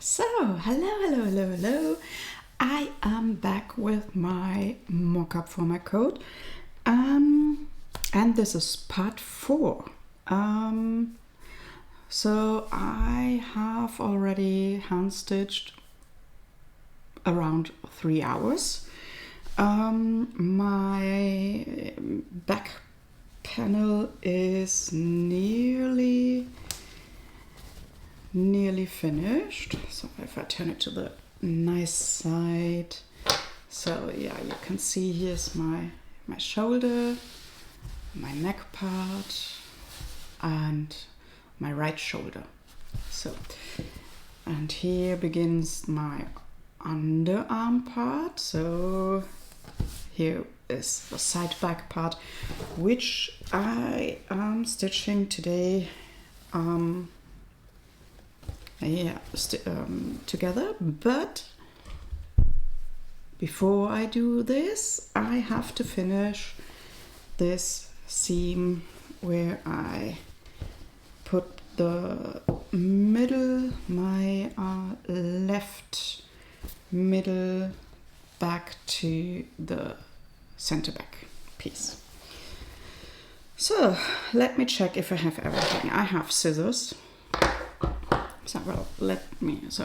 So, hello. I am back with my mock-up for my coat. And this is part 4. So I have already hand-stitched around 3 hours. My back panel is nearly finished. So if I turn it to the nice side, so yeah, you can see here's my shoulder, my neck part, and my right shoulder. So, and here begins my underarm part. So here is the side back part, which I am stitching today together. But before I do this, I have to finish this seam where I put the middle, my left middle back to the center back piece. So let me check if I have everything. I have scissors. So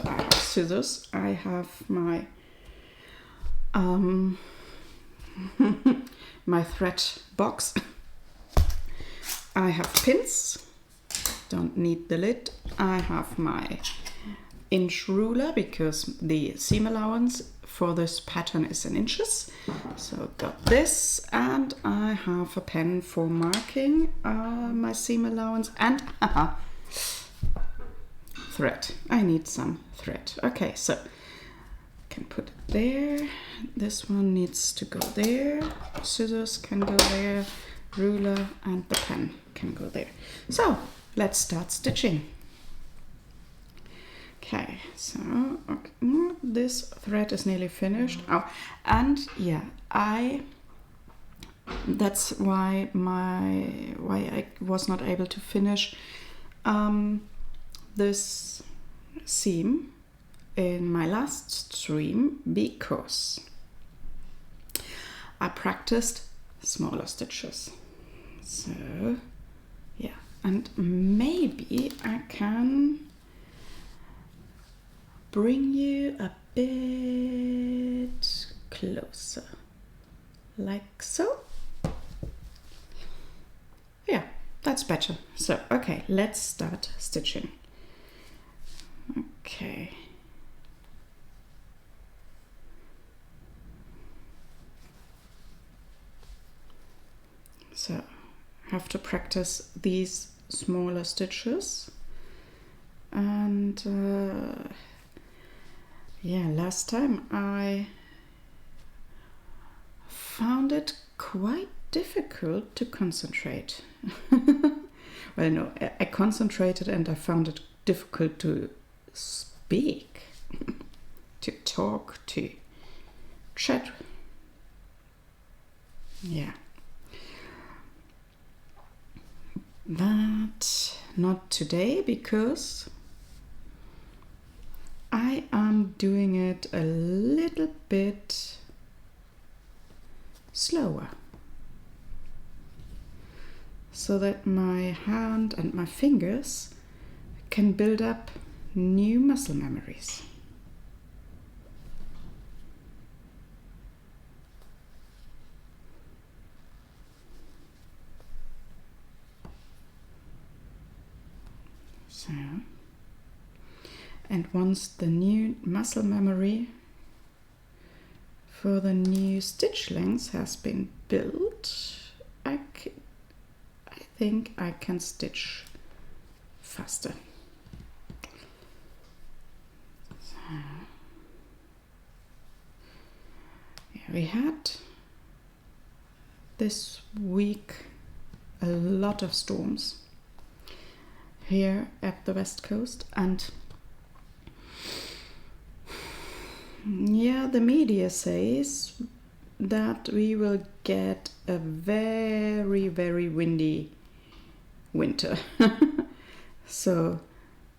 I have scissors. I have my my thread box. I have pins. Don't need the lid. I have my inch ruler because the seam allowance for this pattern is in inches. So got this, and I have a pen for marking my seam allowance, and thread. I need some thread. Okay, so can put it there. This one needs to go there. Scissors can go there. Ruler and the pen can go there. So let's start stitching. Okay, so this thread is nearly finished. Oh, and yeah, that's why I was not able to finish this seam in my last stream because I practiced smaller stitches. So yeah, and maybe I can bring you a bit closer, like so. Yeah, that's better. So okay, let's start stitching. Okay. So I have to practice these smaller stitches, and yeah, last time I found it quite difficult to concentrate. Well, no, I concentrated and I found it difficult to speak, to talk, to chat. Yeah. But not today, because I am doing it a little bit slower, so that my hand and my fingers can build up new muscle memories. So, and once the new muscle memory for the new stitch length has been built, I think I can stitch faster. So, yeah, we had this week a lot of storms here at the West Coast, and yeah, the media says that we will get a very, very windy winter. So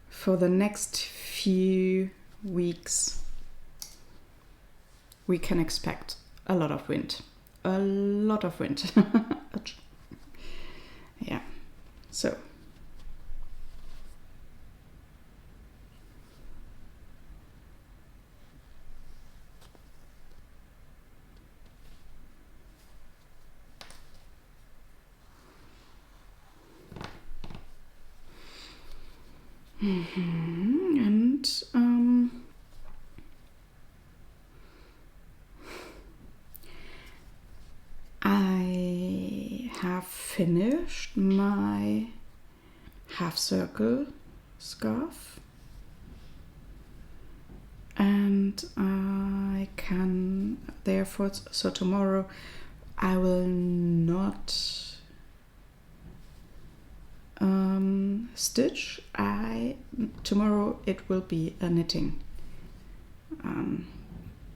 for the next few weeks we can expect a lot of wind. A lot of wind. Yeah, so. And I have finished my half circle scarf, and I can therefore, so tomorrow I will not stitch. Tomorrow it will be a knitting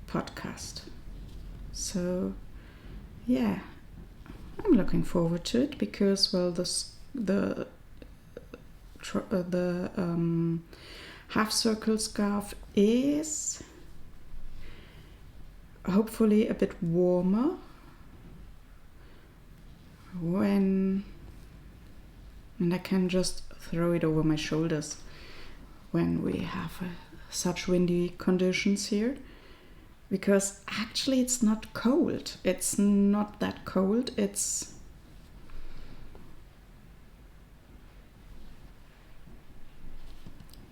podcast. So yeah, I'm looking forward to it because, well, the half circle scarf is hopefully a bit warmer and I can just throw it over my shoulders when we have such windy conditions here, because actually it's not cold. It's not that cold.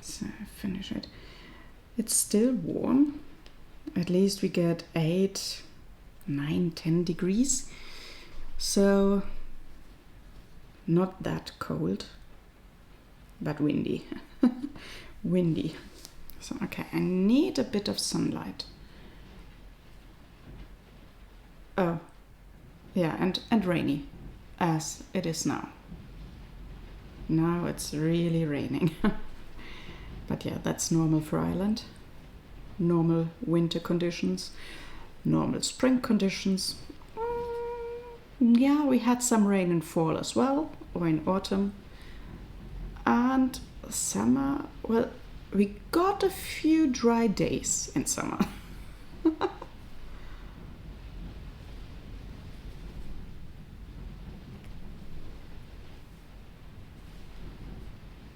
So finish it. It's still warm. At least we get 8, 9, 10 degrees. So not that cold, but windy. Windy. So okay, I need a bit of sunlight. Oh, yeah, and rainy, as it is now. Now it's really raining. But yeah, that's normal for Ireland. Normal winter conditions, normal spring conditions. Yeah, we had some rain in fall as well, or in autumn. And summer, well, we got a few dry days in summer.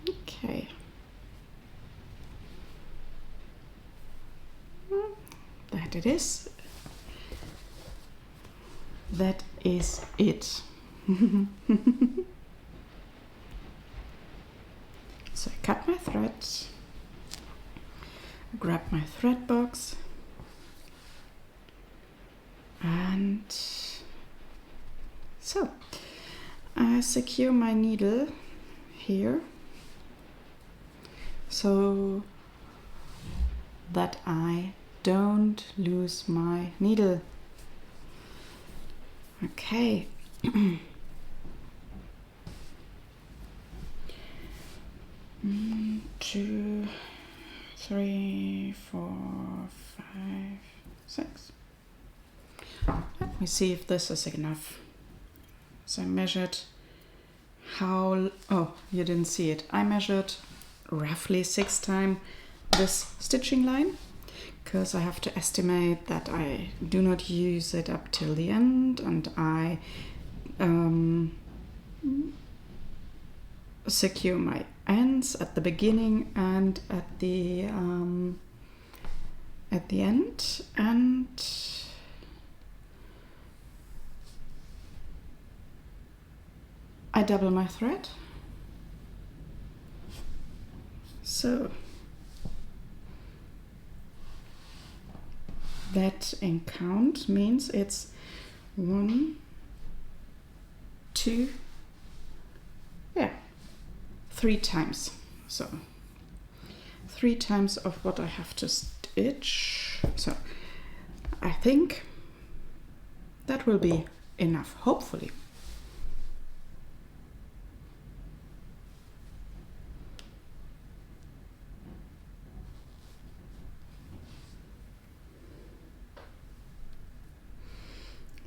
Okay. That it is. That is it. So I cut my threads, grab my thread box, and so I secure my needle here so that I don't lose my needle. Okay. 1, 2, 3, 4, 5, 6. Let me see if this is enough. So I measured oh, you didn't see it. I measured roughly 6 times this stitching line, because I have to estimate that I do not use it up till the end, and I secure my ends at the beginning and at the end, and I double my thread. So that in count means it's 1, 2, 3 times. So 3 times of what I have to stitch. So I think that will be enough, hopefully.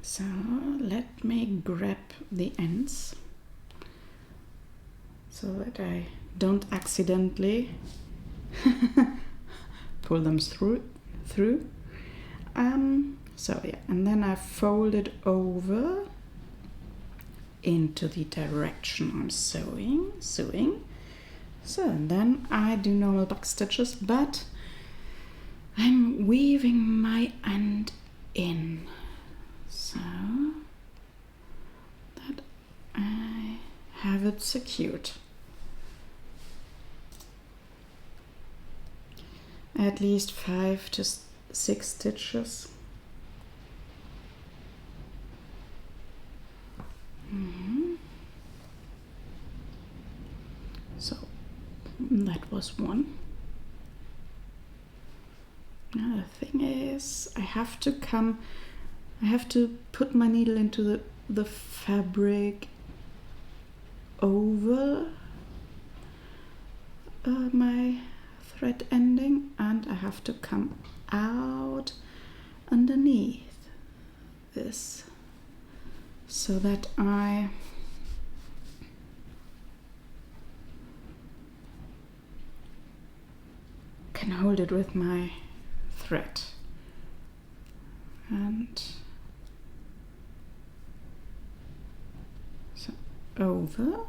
So let me grab the ends so that I don't accidentally pull them through. So yeah, and then I fold it over into the direction I'm sewing. So and then I do normal box stitches, but I'm weaving my end in so that I have it secured. At least 5 to 6 stitches. So that was one. Now the thing is, I have to put my needle into the fabric over my thread ending, and I have to come out underneath this so that I can hold it with my thread. And so over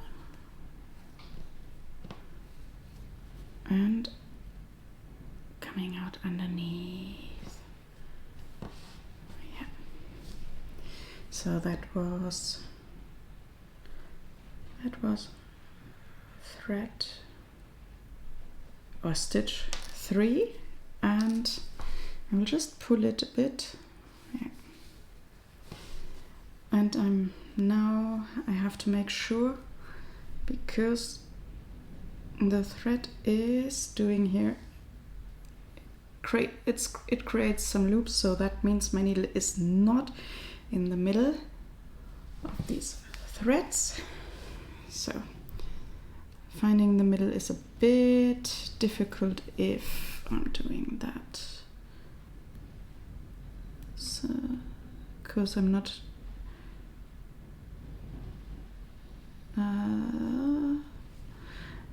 and coming out underneath. Yeah. So that was thread or stitch 3, and I will just pull it a bit. Yeah. And now I have to make sure, because the thread is doing here, it creates some loops, so that means my needle is not in the middle of these threads. So finding the middle is a bit difficult if I'm doing that. So, because I'm not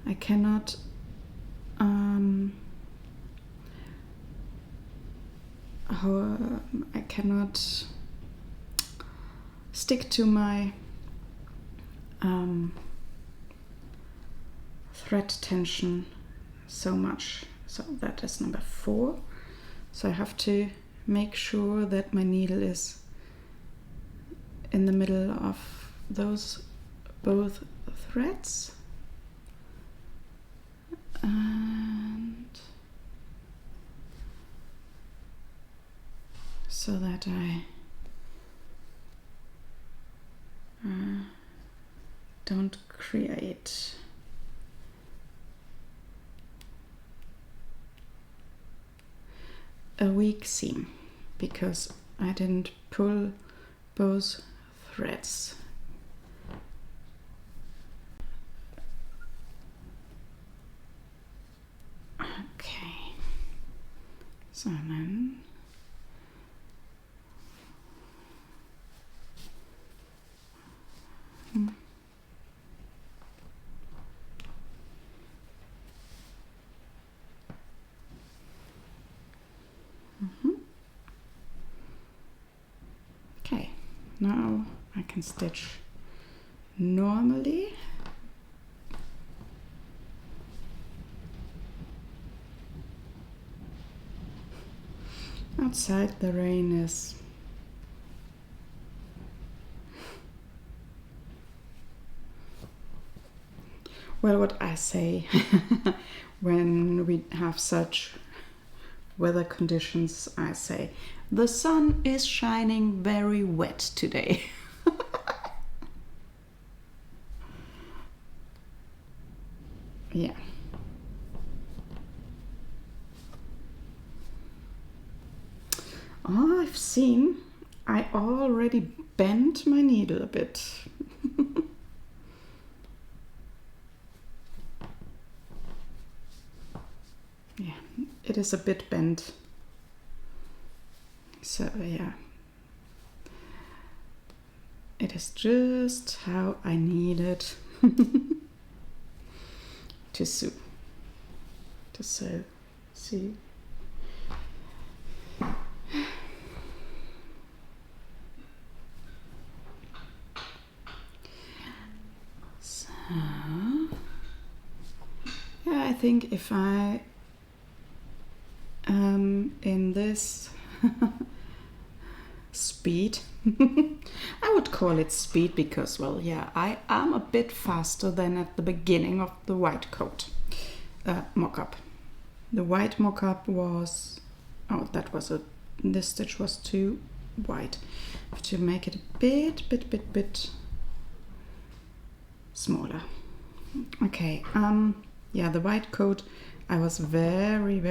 I cannot I cannot stick to my thread tension so much. So that is number 4. So I have to make sure that my needle is in the middle of those both threads, and so that I don't create a weak seam, because I didn't pull both threads. Okay, so then okay, now I can stitch normally. Outside the rain is well, what I say when we have such weather conditions, I say the sun is shining very wet today. Yeah. Oh, I've seen I already bent my needle a bit. Yeah, it is a bit bent. So yeah, it is just how I need it to sew. See? think if I in this speed, I would call it speed because, well, yeah, I am a bit faster than at the beginning of the white coat mock-up. The white mock-up was, oh, that was this stitch was too wide. I have to make it a bit smaller. Okay, yeah, the white coat, I was very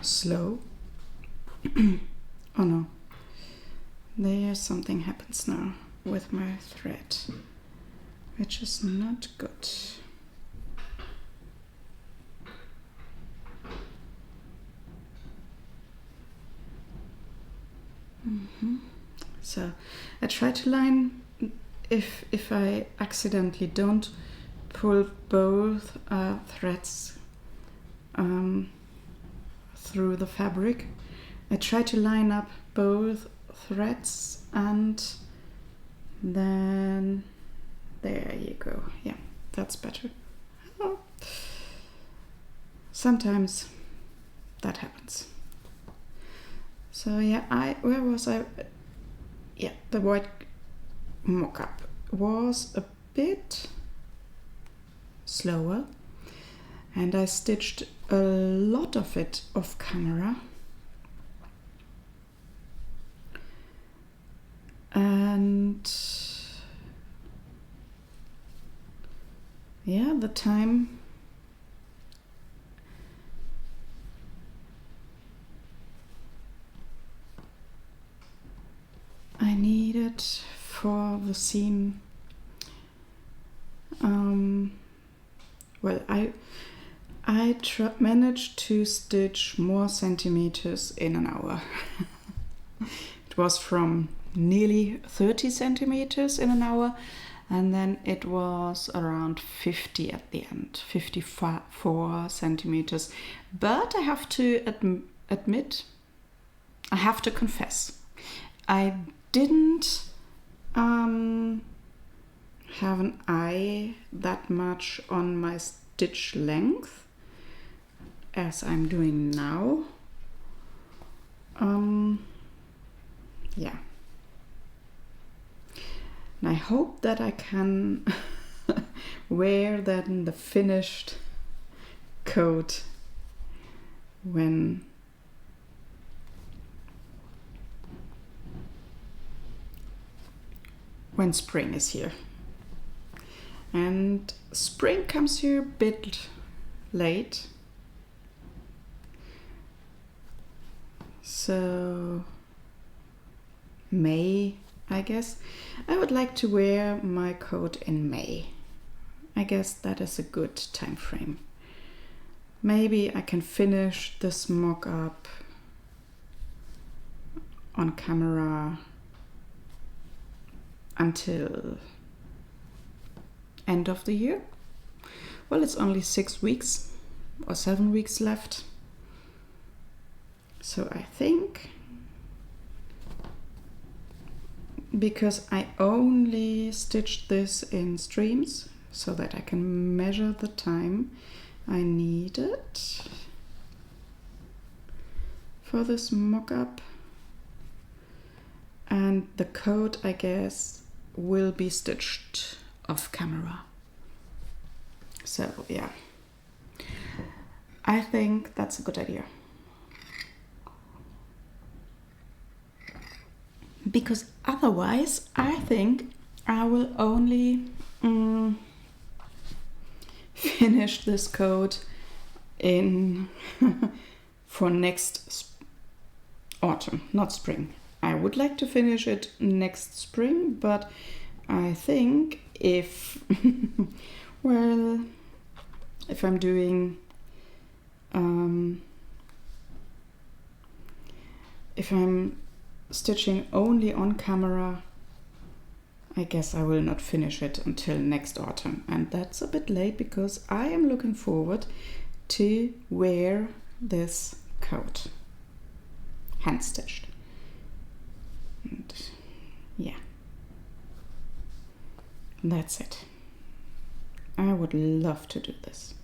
slow. Oh no, there's something happens now with my thread, which is not good. So I try to line, if I accidentally don't pull both threads through the fabric, I try to line up both threads, and then there you go. Yeah, that's better. Oh. Sometimes that happens. So yeah, where was I? Yeah, the white mock-up was a bit slower, and I stitched a lot of it off camera. And yeah, the time I needed for the seam, well, I managed to stitch more centimeters in an hour. It was from nearly 30 centimeters in an hour, and then it was around 50 at the end, 54 centimeters. But I have to admit, I have to confess, I didn't have an eye that much on my stitch length as I'm doing now. Yeah. And I hope that I can wear then the finished coat when spring is here. And spring comes here a bit late. So May, I guess. I would like to wear my coat in May. I guess that is a good time frame. Maybe I can finish this mock-up on camera until end of the year. Well, it's only 6 weeks or 7 weeks left. So I think, because I only stitched this in streams so that I can measure the time I needed for this mock-up, and the coat, I guess, will be stitched off camera. So yeah, I think that's a good idea. Because otherwise, I think I will only finish this coat in for next autumn, not spring. I would like to finish it next spring, but I think if well, if I'm doing if I'm stitching only on camera, I guess I will not finish it until next autumn, and that's a bit late because I am looking forward to wear this coat hand stitched. And yeah, that's it. I would love to do this.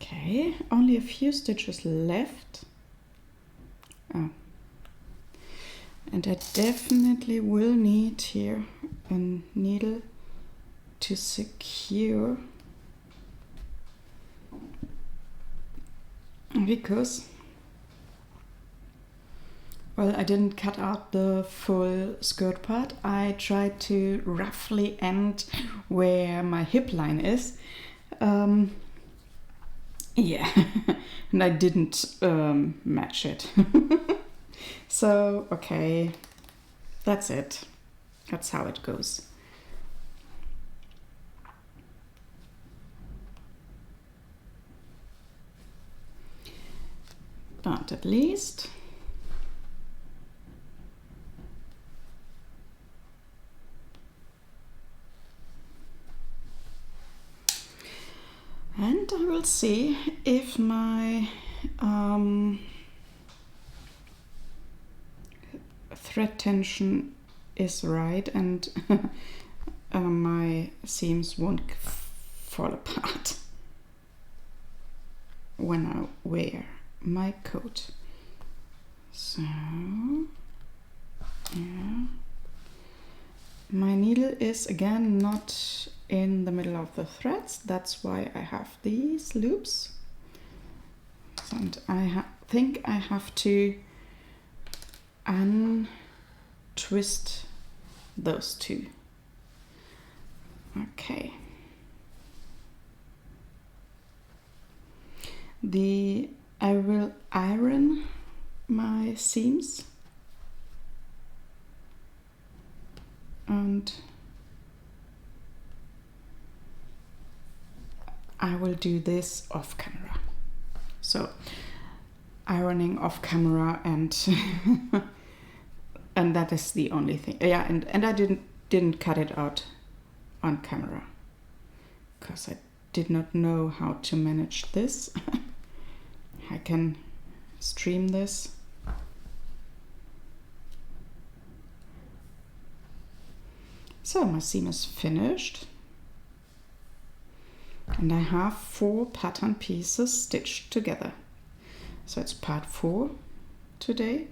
Okay, only a few stitches left. Oh. And I definitely will need here a needle to secure, because, well, I didn't cut out the full skirt part. I tried to roughly end where my hip line is. Yeah, and I didn't match it. So, okay, that's it. That's how it goes. But at least and I will see if my thread tension is right and my seams won't fall apart when I wear my coat. So, yeah. My needle is again not in the middle of the threads. That's why I have these loops. And I think I have to untwist those two. Okay. I will iron my seams and I will do this off camera. So ironing off camera and and that is the only thing. Yeah, and I didn't cut it out on camera because I did not know how to manage this. I can stream this. So my seam is finished and I have 4 pattern pieces stitched together. So it's part 4 today.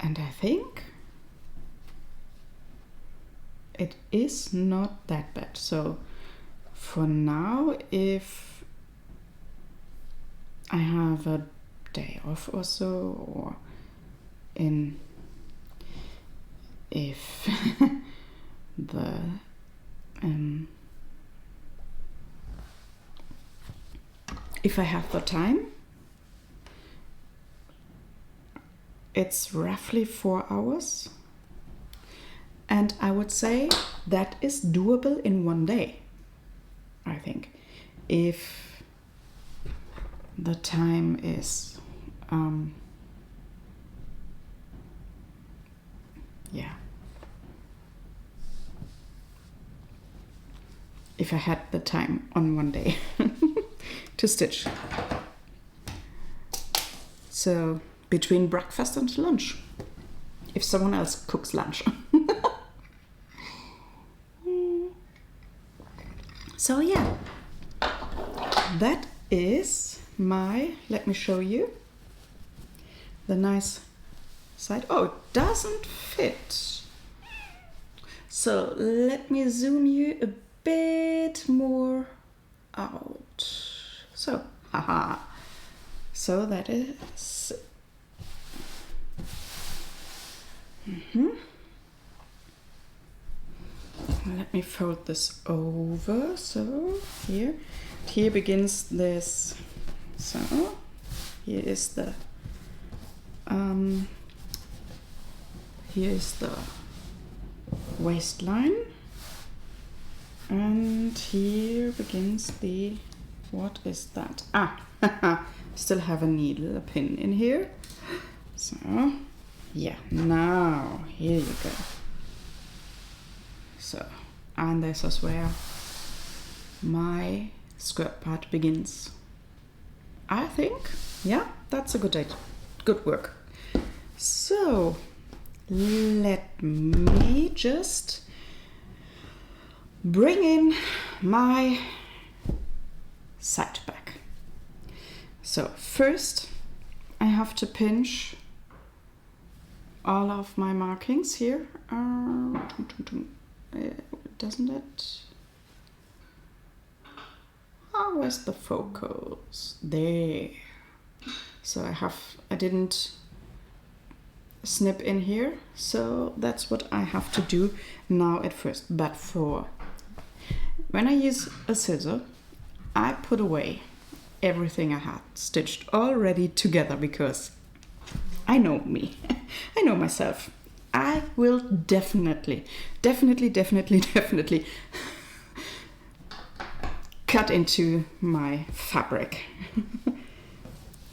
And I think it is not that bad. So for now, if I have a day off or so, or if if I have the time, it's roughly 4 hours. And I would say that is doable in one day, I think. If the time is, yeah. If I had the time on one day to stitch. So between breakfast and lunch, if someone else cooks lunch. So yeah, that is my, let me show you the nice side. Oh, it doesn't fit. So let me zoom you a bit more out. So, haha. So that is. Let me fold this over. So here begins this. So here is the waistline, and here begins the, what is that? Still have a needle, a pin in here. So yeah, now here you go. So, and this is where my skirt part begins. I think, yeah, that's a good work. So, let me just bring in my side back. So first I have to pinch all of my markings here. Doesn't it? Oh, where's the focus? There. So I didn't snip in here, so that's what I have to do now at first. But when I use a scissor, I put away everything I had stitched already together, because I know me. I know myself. I will definitely cut into my fabric,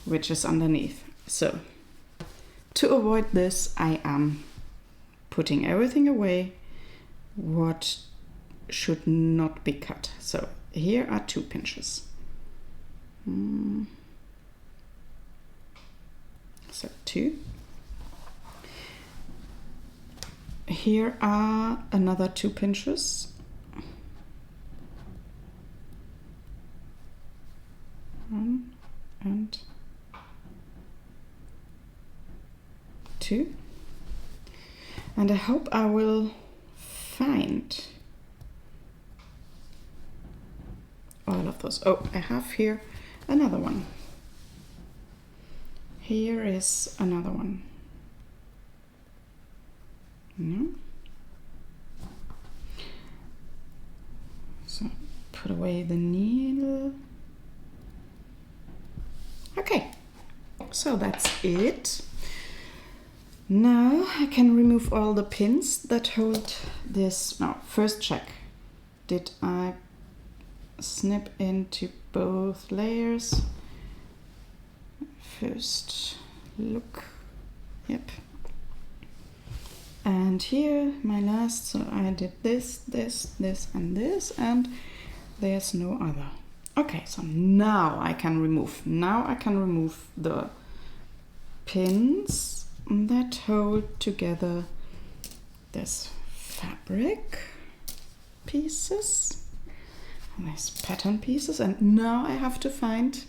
which is underneath. So to avoid this, I am putting everything away what should not be cut. So here are 2 pinches. So 2. Here are another 2 pinches. 1 and 2. And I hope I will find all of those. Oh, I have here another one. Here is another one. No. So put away the needle. Okay, so that's it. Now I can remove all the pins that hold this. Now, first check. Did I snip into both layers? First look. Yep. And here my last, so I did this, and this, and there's no other. Okay, so now I can remove. Now I can remove the pins that hold together this fabric pieces, these pattern pieces, and now I have to find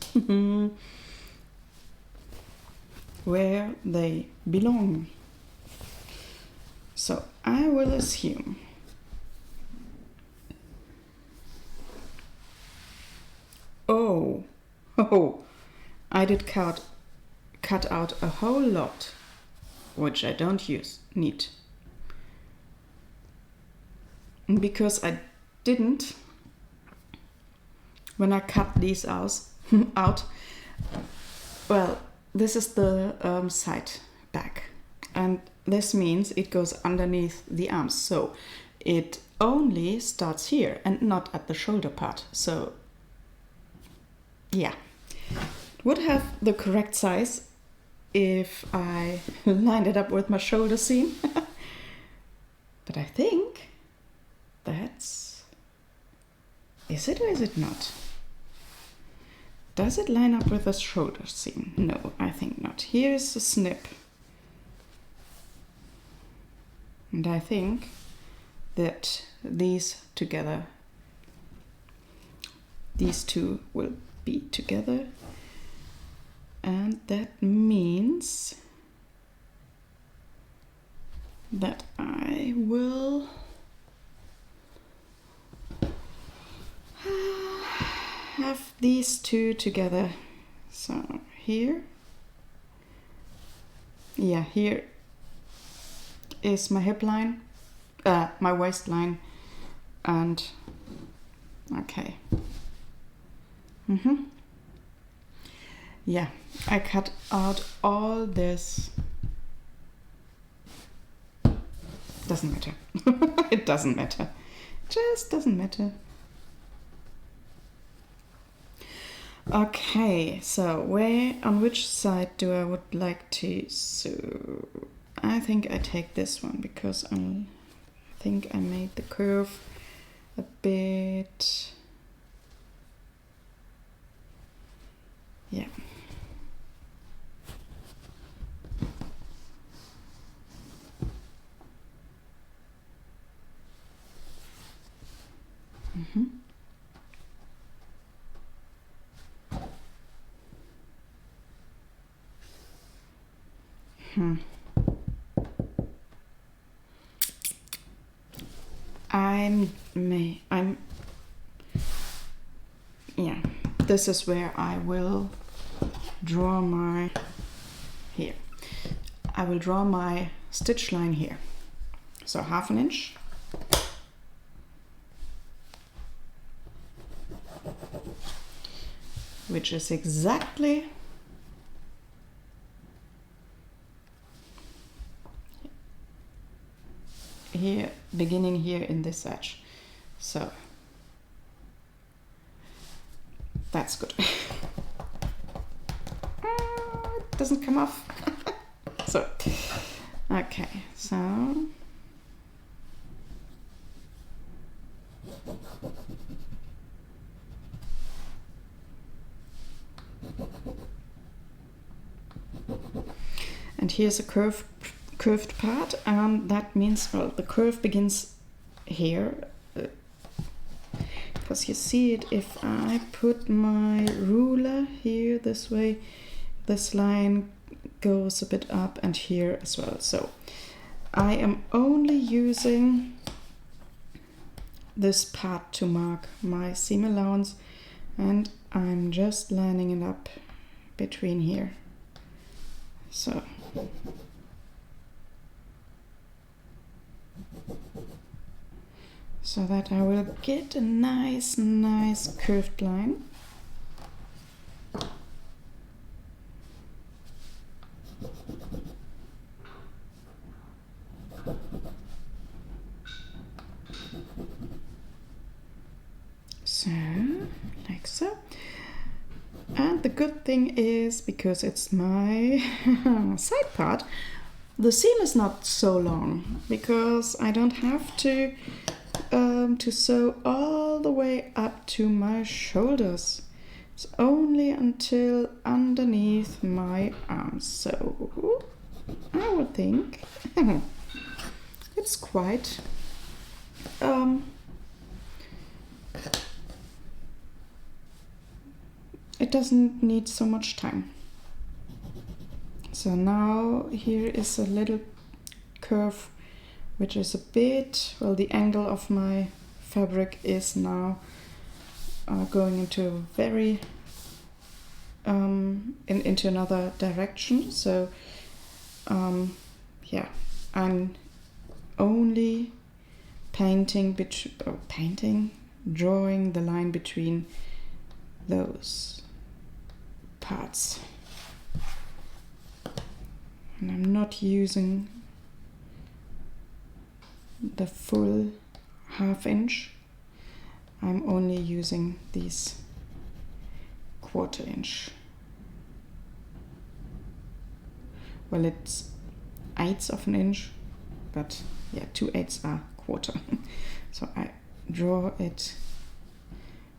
where they belong. So I will assume I did cut out a whole lot, which I don't need. Because I didn't, when I cut these out, well, this is the side back, and this means it goes underneath the arms, so it only starts here and not at the shoulder part. So yeah, it would have the correct size if I lined it up with my shoulder seam. But I think is it or is it not? Does it line up with the shoulder seam? No, I think not. Here's a snip. And I think that these together, these two will be together. And that means that I will have these two together. So here, yeah, here is my hip line, my waistline, and okay. Yeah, I cut out all this. Doesn't matter. It doesn't matter. Just doesn't matter. Okay, so on which side do I would like to sew? I think I take this one because I think I made the curve a bit, yeah. Yeah, this is where I will draw my, here. I will draw my stitch line here. So 1/2 inch. Which is exactly here, beginning here in this edge. So that's good. It doesn't come off. So, okay, so and here's a curved part, and that means, well, the curve begins here, because you see it, if I put my ruler here this way, this line goes a bit up and here as well. So I am only using this part to mark my seam allowance, and I'm just lining it up between here. So that I will get a nice curved line. So, like so. And the good thing is, because it's my side part, the seam is not so long, because I don't have to sew all the way up to my shoulders. It's only until underneath my arms. So I would think it's quite it doesn't need so much time. So now here is a little curve, which is a bit, well, the angle of my fabric is now going into a very into another direction. So yeah, I'm only drawing the line between those parts, and I'm not using the full 1/2 inch. I'm only using these 1/4 inch. Well, it's 1/8 of an inch, but yeah, 2/8 are 1/4. So I draw it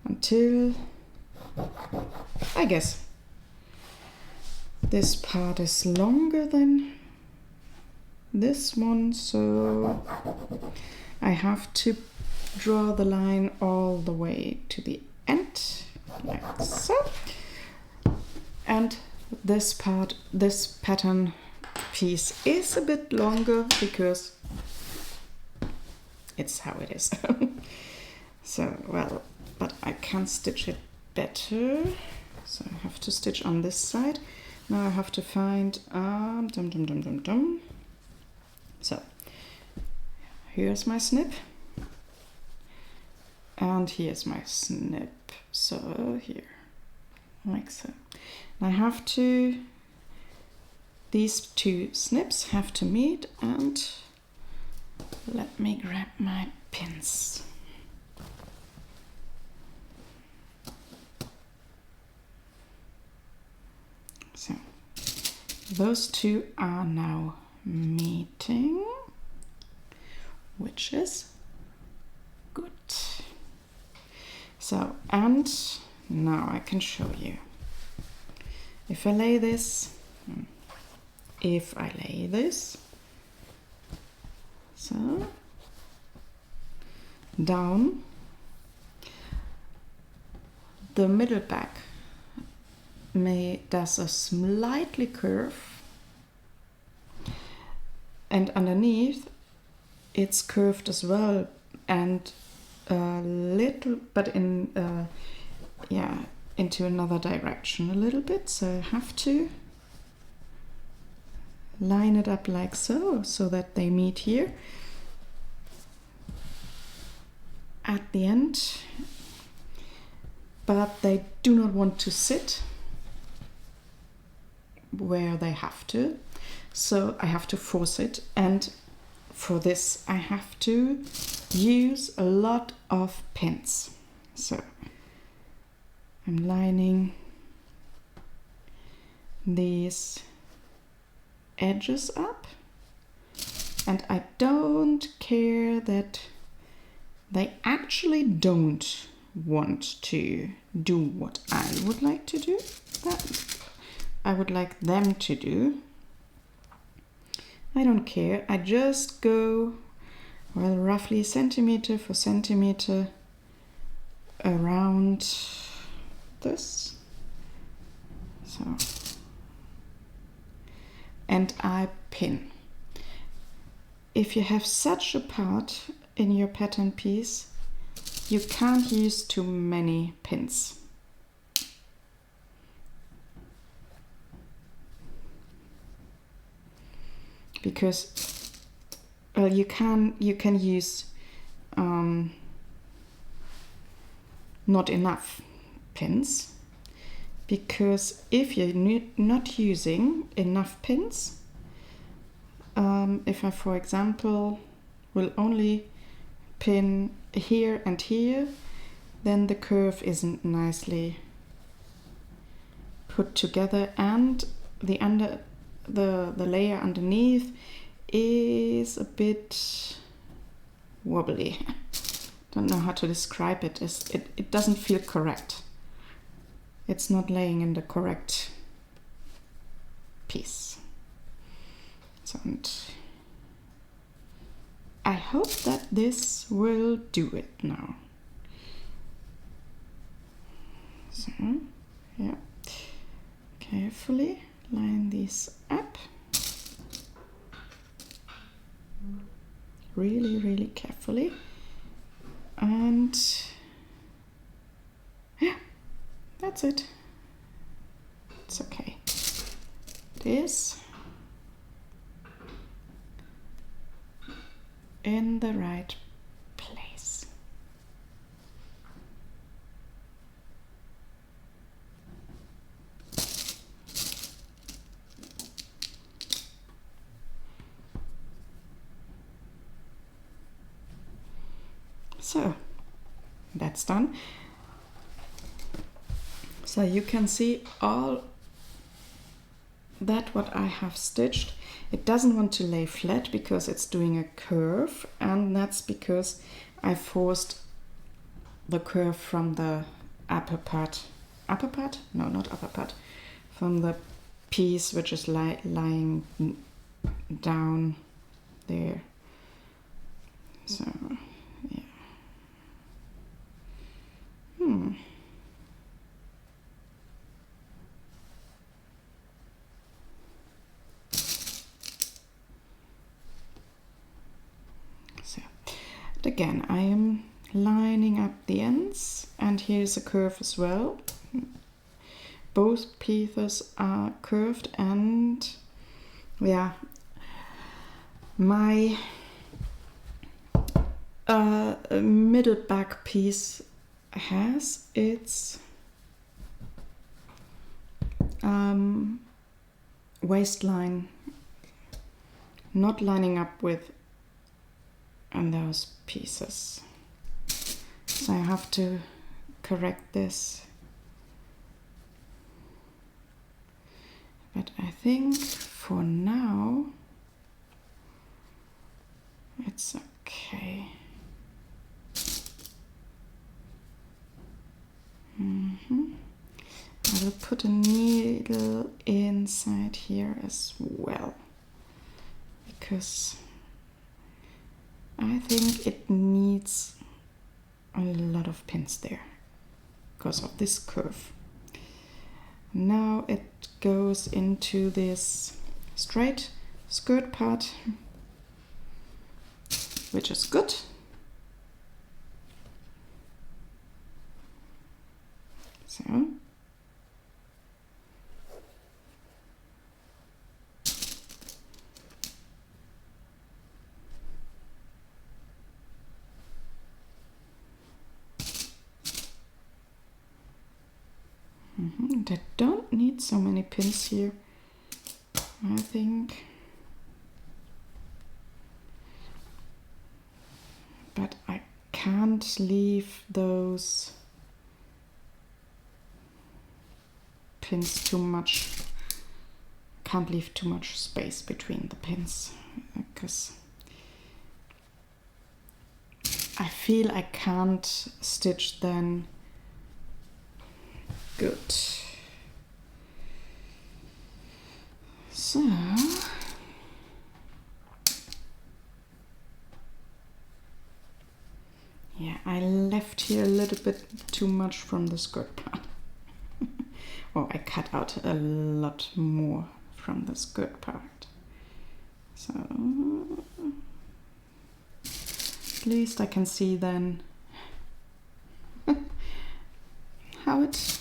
until, I guess, this part is longer than this one, so I have to draw the line all the way to the end, like so. And this part, this pattern piece is a bit longer because it's how it is. So, well, but I can stitch it better. So I have to stitch on this side. Now I have to find So here's my snip, and here's my snip. So here, like so. And I have to, these two snips have to meet, and let me grab my pins. So those two are now meeting. which is good. So, and now I can show you. If I lay this, so down, the middle back does a slightly curve, and underneath it's curved as well, and a little, but in into another direction a little bit. So I have to line it up like so that they meet here at the end, but they do not want to sit where they have to, so I have to force it, and for this I have to use a lot of pins. So I'm lining these edges up, and I don't care that they actually don't want to do what I would like to do, that I would like them to do. I don't care. I just go, well, roughly centimeter for centimeter around this. So, and I pin. If you have such a part in your pattern piece, you can't use too many pins. Because, well, you can use not enough pins, because if you're not using enough pins, if I, for example, will only pin here and here, then the curve isn't nicely put together, and the layer underneath is a bit wobbly. Don't know how to describe it. It doesn't feel correct. It's not laying in the correct piece. So, and I hope that this will do it now. So, yeah, carefully line these up. Really, really carefully. And yeah, that's it. It's okay. It is in the right place. So that's done. So you can see all that what I have stitched. It doesn't want to lay flat because it's doing a curve, and that's because I forced the curve from the upper part. Upper part? No, not upper part. From the piece which is lying down there. So, yeah. So, and again, I am lining up the ends, and here's a curve as well. Both pieces are curved, and yeah, my middle back piece has its waistline not lining up with those pieces, so I have to correct this. But I think for now it's Okay. I will put a needle inside here as well, because I think it needs a lot of pins there because of this curve. Now it goes into this straight skirt part, which is good. So. I don't need so many pins here, I think. But I can't leave those pins too much. Can't leave too much space between the pins, because I feel I can't stitch then good. So yeah, I left here a little bit too much from the skirt part. Or I cut out a lot more from the skirt part. So at least I can see then how it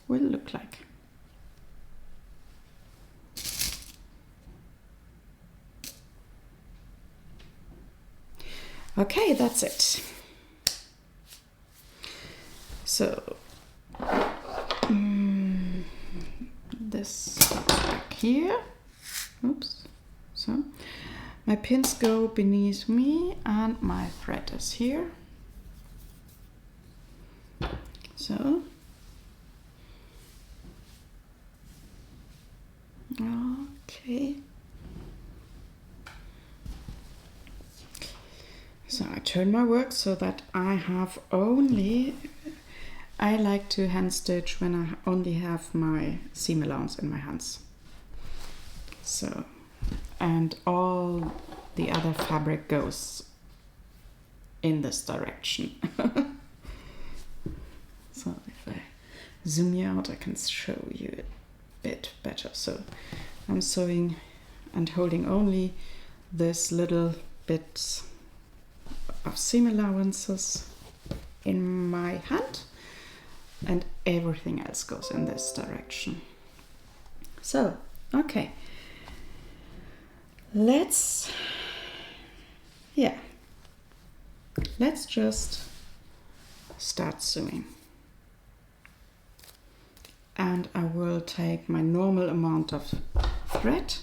will look like. Okay, that's it. So this goes back here. Oops. So my pins go beneath me and my thread is here. So okay. So I turn my work so that I have only, I like to hand stitch when I only have my seam allowance in my hands. So, and all the other fabric goes in this direction. So if I zoom you out, I can show you a bit better. So I'm sewing and holding only this little bit of seam allowances in my hand, and everything else goes in this direction. So, okay, let's just start sewing. And I will take my normal amount of thread.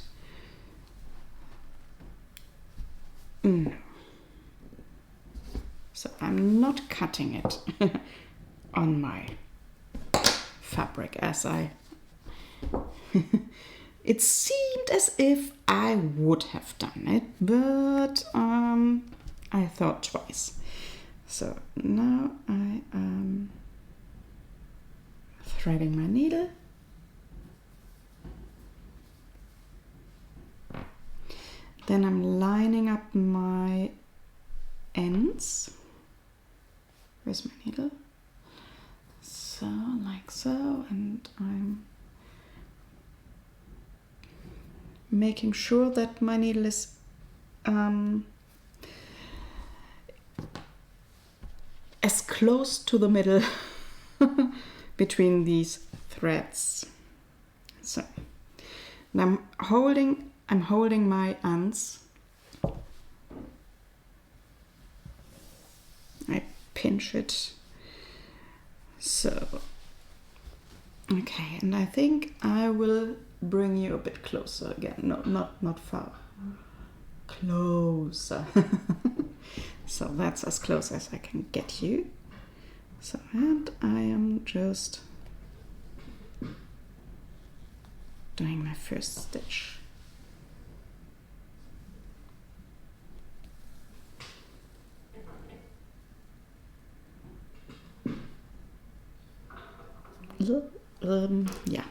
So I'm not cutting it on my fabric as I it seemed as if I would have done it, but I thought twice. So now I am threading my needle. Then I'm lining up my ends. Where's my needle? So, like so, and I'm making sure that my needle is as close to the middle between these threads. So, and I'm holding my ends. I pinch it. So, okay, and I think I will bring you a bit closer again. No, not far. Closer. So that's as close as I can get you. So, and I am just doing my first stitch. yeah.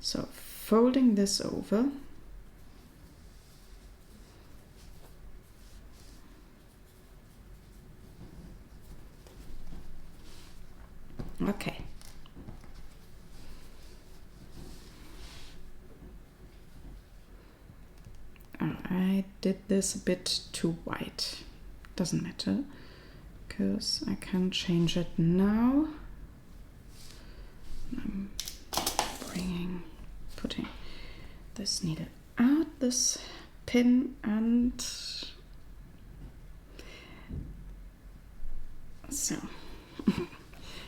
So folding this over. Okay. I did this a bit too white. Doesn't matter, because I can change it now. I'm putting this needle out, this pin, and so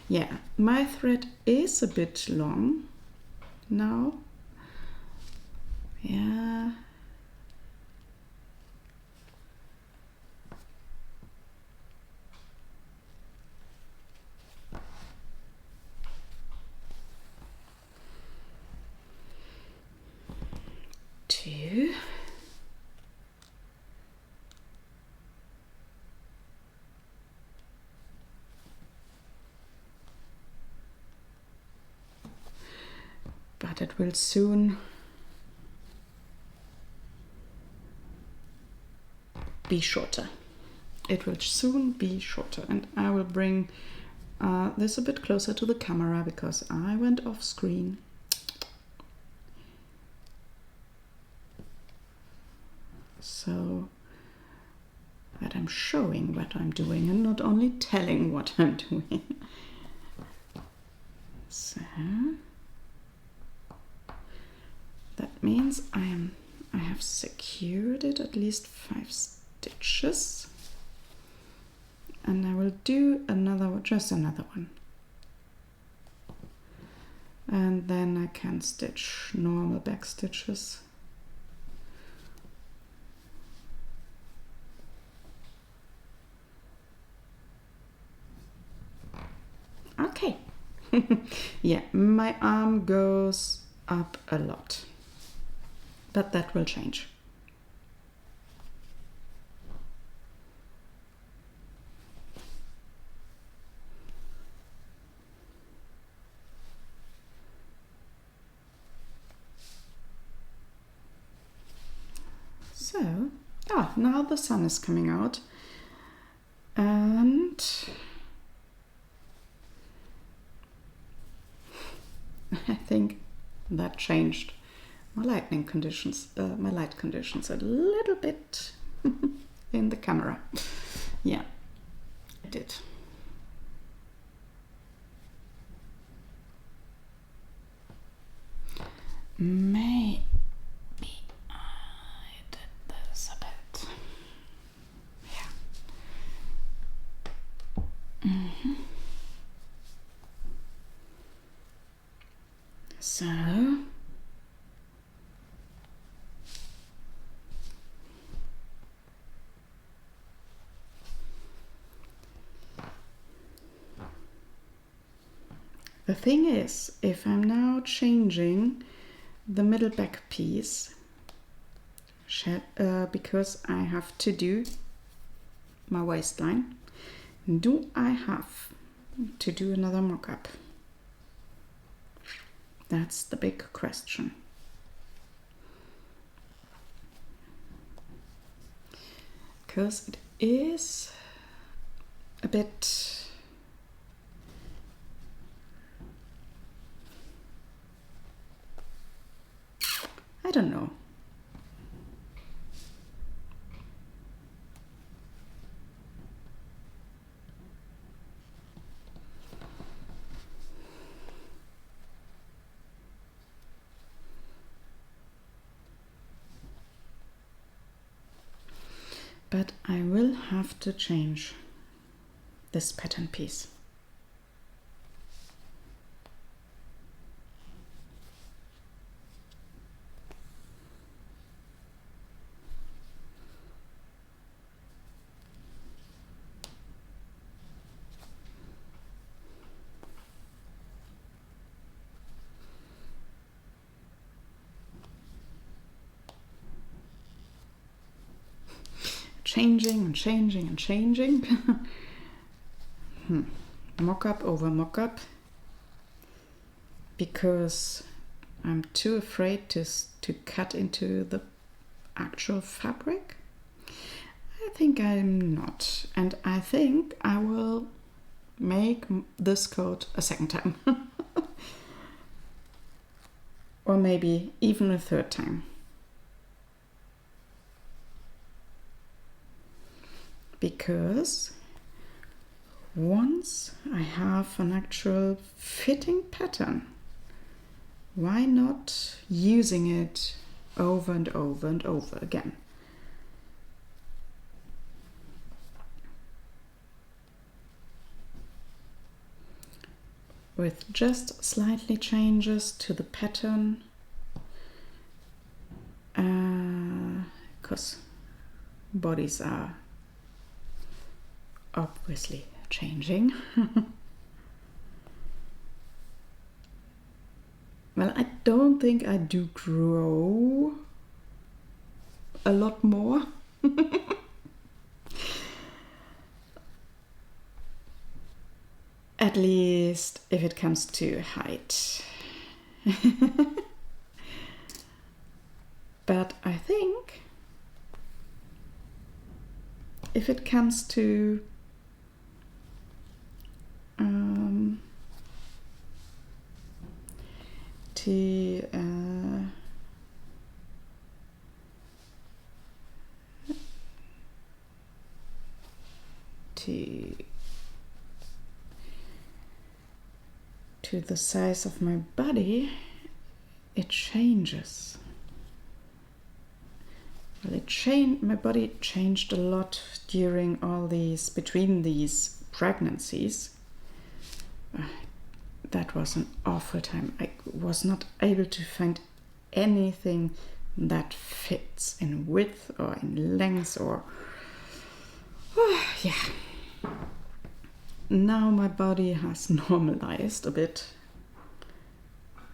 yeah, my thread is a bit long now. Yeah. Two. But it will soon be shorter. It will soon be shorter, and I will bring this a bit closer to the camera because I went off screen. So that I'm showing what I'm doing and not only telling what I'm doing. So that means I have secured it at least 5 stitches, and I will do just another one, and then I can stitch normal back stitches. Okay. Yeah, my arm goes up a lot, but that will change. So, now the sun is coming out, and I think that changed my light conditions a little bit in the camera. Yeah, it did. Maybe I did this a bit. Yeah. So the thing is, if I'm now changing the middle back piece, because I have to do my waistline, do I have to do another mock-up? That's the big question. Because it is a bit I don't know. But I will have to change this pattern piece. Changing and changing and changing. Mock-up over mock-up. because I'm too afraid to cut into the actual fabric. I think I'm not, and I think I will make this coat a second time. Or maybe even a third time. Because once I have an actual fitting pattern, why not using it over and over and over again? With just slightly changes to the pattern, because bodies are obviously changing. Well, I don't think I do grow a lot more. At least if it comes to height. But I think if it comes to to the size of my body, it changes. Well, my body changed a lot during between these pregnancies. That was an awful time. I was not able to find anything that fits in width or in length or yeah. Now my body has normalized a bit,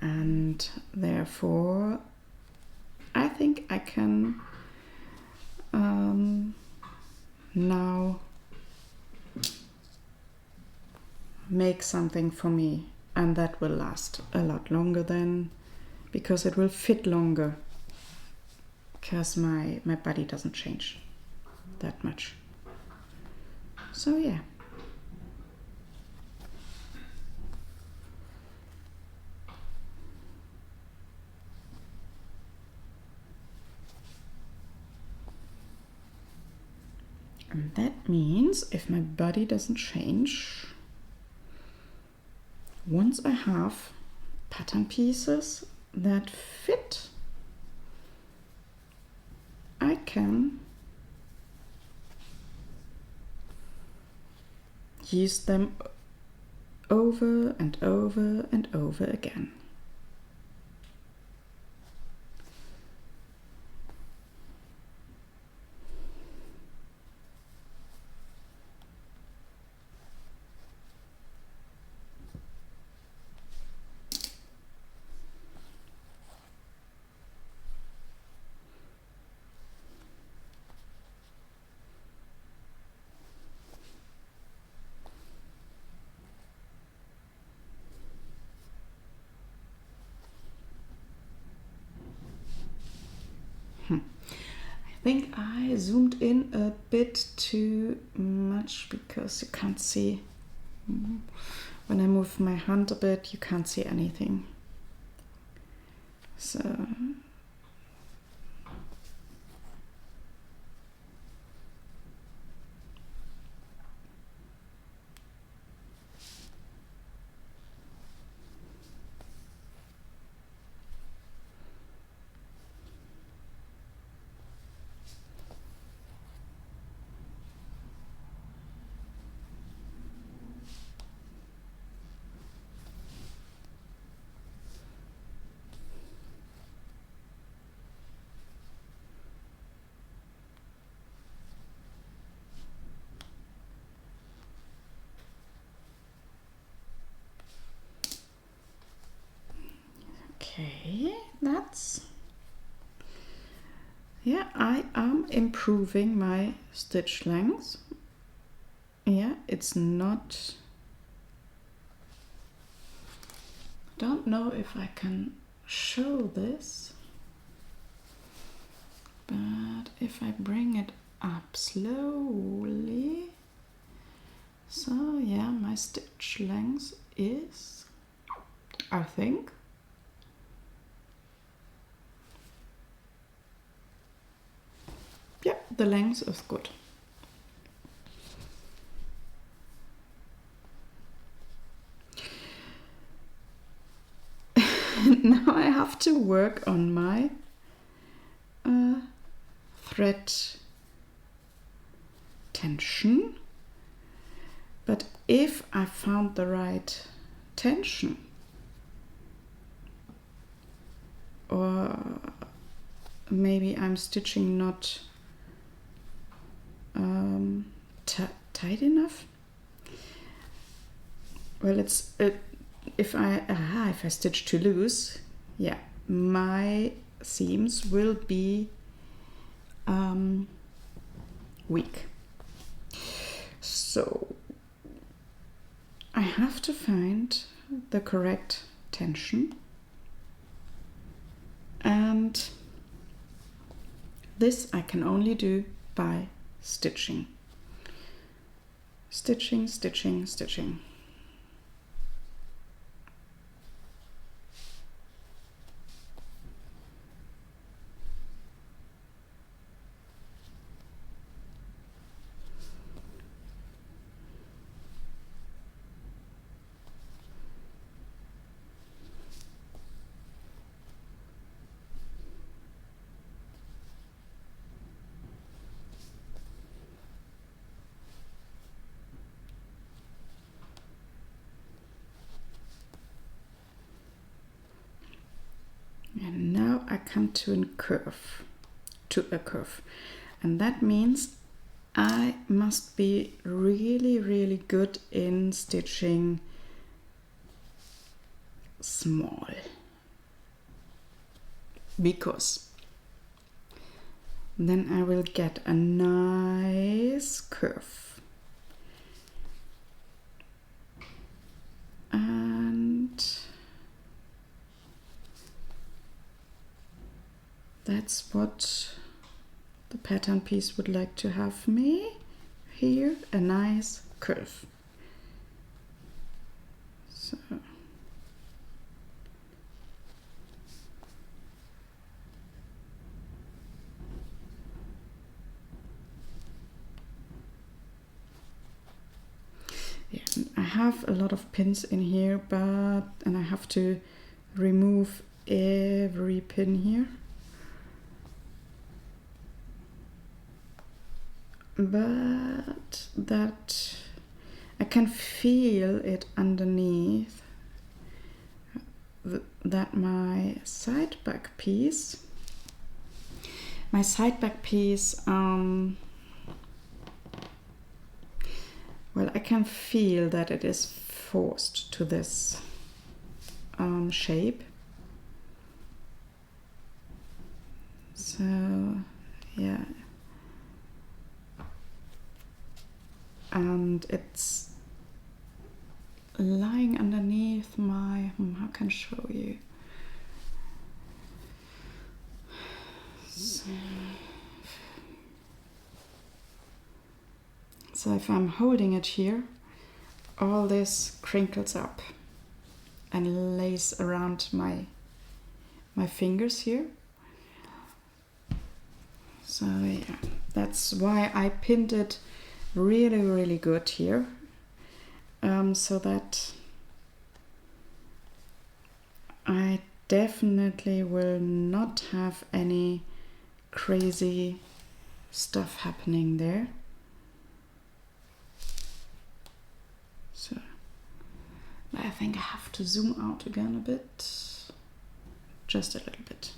and therefore I think I can now make something for me, and that will last a lot longer then, because it will fit longer, because my body doesn't change that much. So yeah. And that means if my body doesn't change, once I have pattern pieces that fit, I can use them over and over and over again. I think I zoomed in a bit too much because you can't see. When I move my hand a bit, you can't see anything. So okay, I am improving my stitch length. Yeah, it's not don't know if I can show this, but if I bring it up slowly, so yeah, my stitch length is, I think, yeah, the length is good. Now I have to work on my thread tension, but if I found the right tension, or maybe I'm stitching not tight enough. Well, if I stitch too loose, yeah, my seams will be weak. So I have to find the correct tension, and this I can only do by stitching. Stitching, stitching, stitching. And now I come to a curve, and that means I must be really, really good in stitching small, because then I will get a nice curve. And that's what the pattern piece would like to have me here, a nice curve. So yeah, I have a lot of pins in here, and I have to remove every pin here. But that I can feel it underneath that my side back piece, well, I can feel that it is forced to this shape. So yeah, and it's lying underneath my, how can I show you? So if I'm holding it here, all this crinkles up and lays around my fingers here. So yeah, that's why I pinned it really, really good here, so that I definitely will not have any crazy stuff happening there. So I think I have to zoom out again a bit, just a little bit,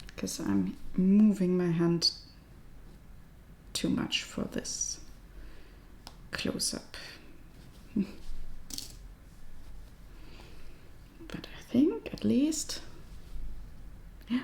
because I'm moving my hand too much for this close-up. But I think at least, yeah.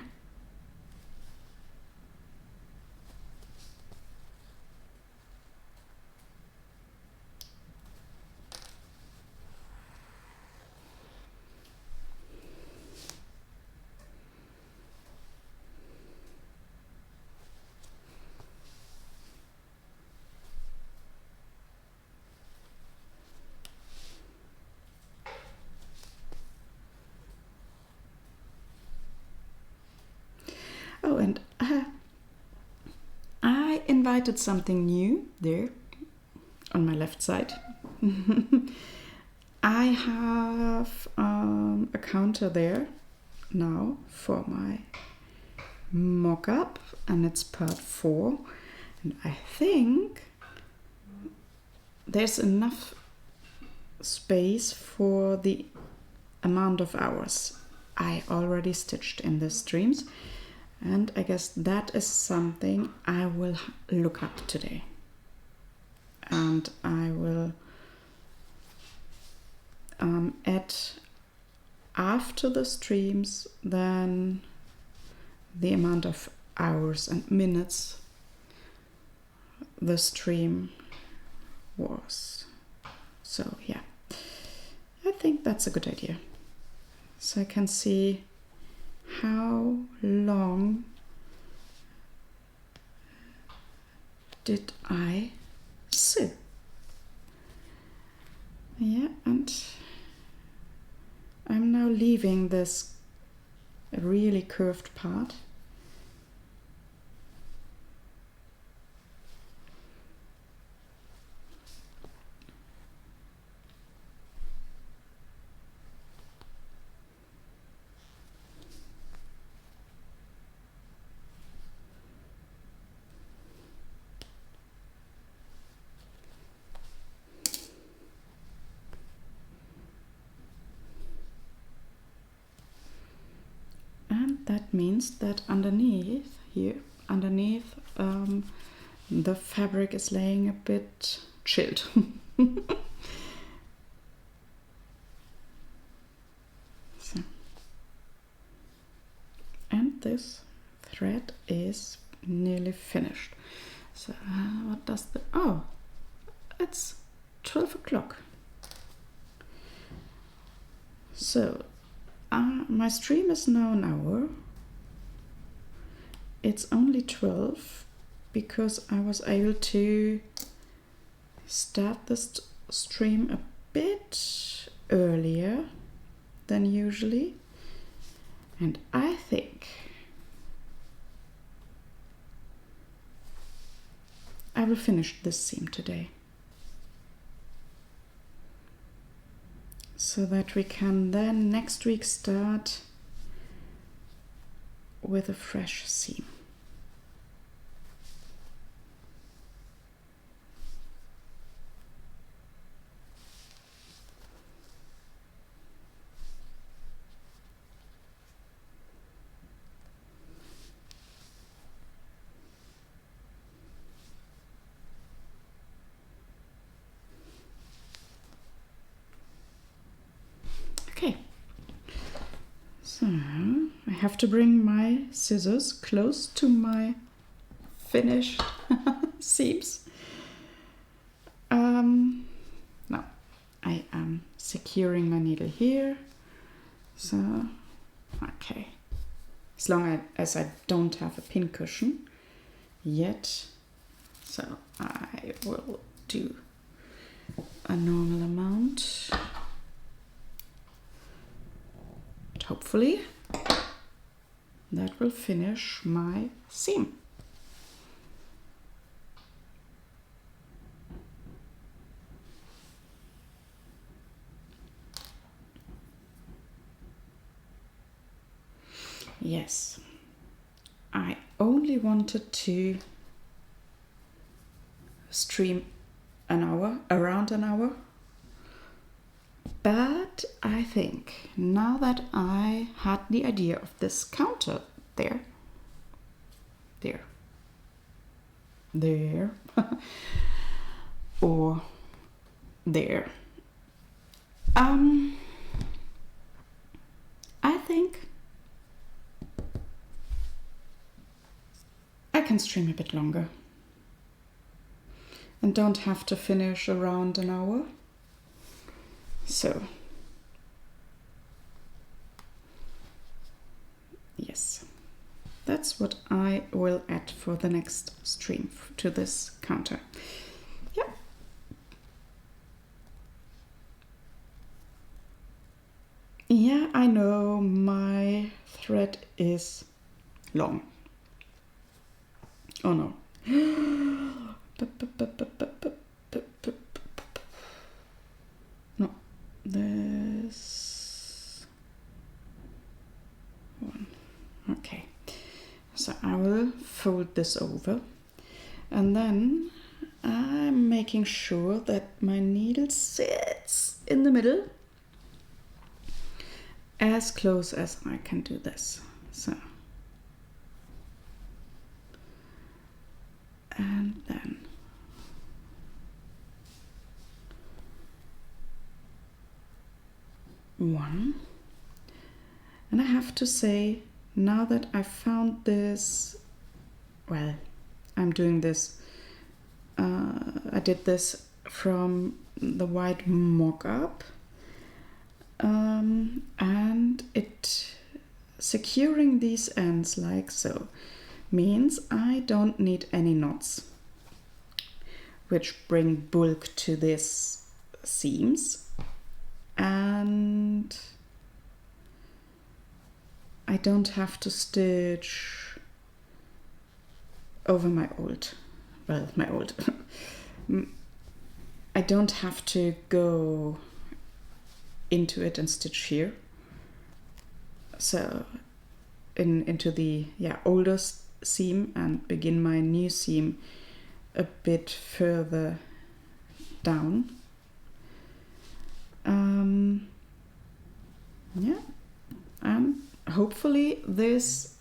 highlighted something new there on my left side. I have a counter there now for my mock-up, and it's part 4, and I think there's enough space for the amount of hours I already stitched in the streams, and I guess that is something I will look up today, and I will add after the streams then the amount of hours and minutes the stream was. So yeah, I think that's a good idea. So I can see how long did I sew. Yeah, and I'm now leaving this really curved part. That means that underneath here, the fabric is laying a bit chilled. So. And this thread is nearly finished. So what does the, oh, it's 12 o'clock. So my stream is now an hour. It's only 12 because I was able to start this stream a bit earlier than usually. And I think I will finish this seam today, so that we can then next week start with a fresh seam. Okay, so I have to bring my scissors close to my finished seams. Now I am securing my needle here, so okay, as long as I don't have a pin cushion yet, so I will do a normal amount. Hopefully that will finish my seam. Yes, I only wanted to stream an hour, around an hour. But I think now that I had the idea of this counter there, or there, I think I can stream a bit longer and don't have to finish around an hour. So, yes, that's what I will add for the next stream to this counter. Yeah. Yeah, I know my thread is long. Oh no, No, this one. Okay, so I will fold this over, and then I'm making sure that my needle sits in the middle as close as I can do this. So, and then one. And I have to say, now that I found this, well, I'm doing this, I did this from the white mock-up, and it securing these ends like so means I don't need any knots which bring bulk to these seams, and I don't have to stitch over my old, I don't have to go into it and stitch here. So into the older seam and begin my new seam a bit further down. And hopefully this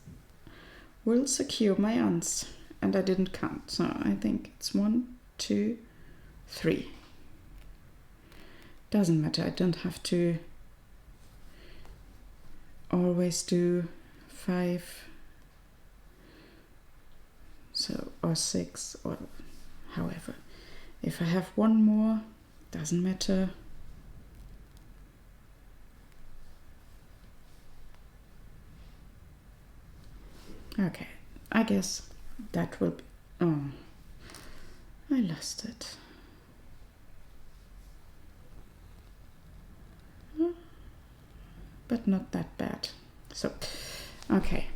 will secure my ends. And I didn't count, so I think it's 1, 2, 3. Doesn't matter, I don't have to always do 5, so, or 6, or however. If I have one more, doesn't matter. Okay, I guess that will be, oh, I lost it. But not that bad. So, okay.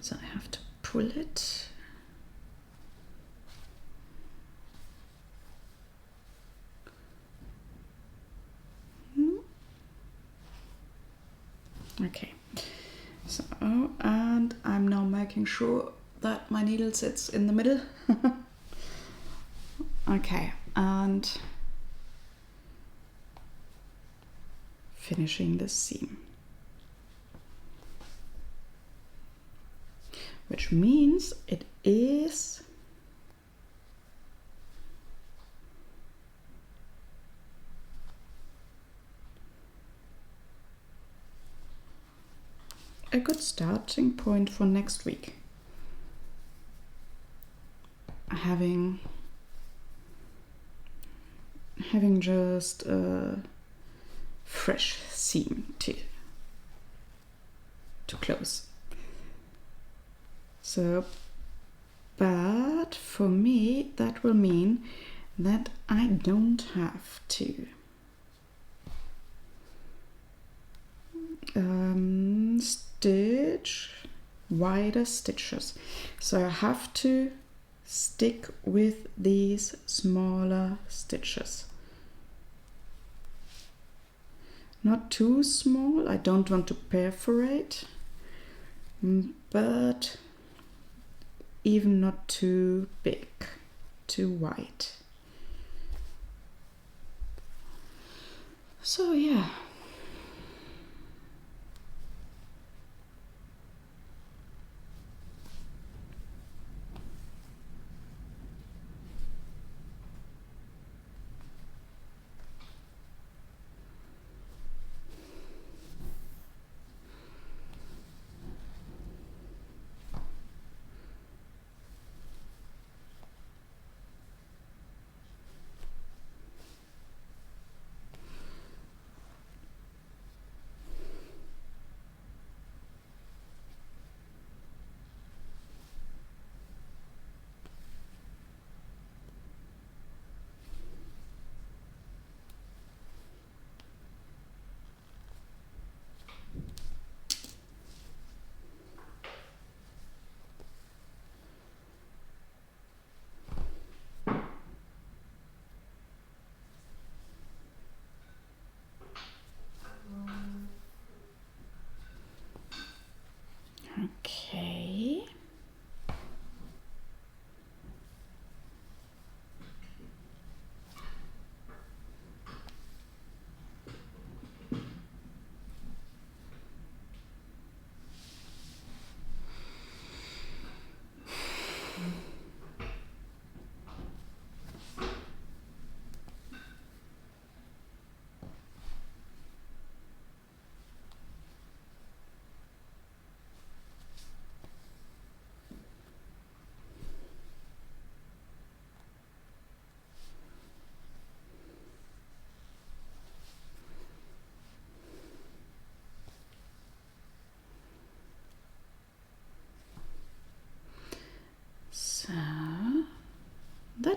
So I have to pull it. Okay. So, and I'm now making sure that my needle sits in the middle. Okay, and finishing the seam, which means it is a good starting point for next week. Having just a fresh seam to close. So, but for me that will mean that I don't have to stitch wider stitches. So I have to stick with these smaller stitches. Not too small, I don't want to perforate, but even not too big, too wide. So yeah.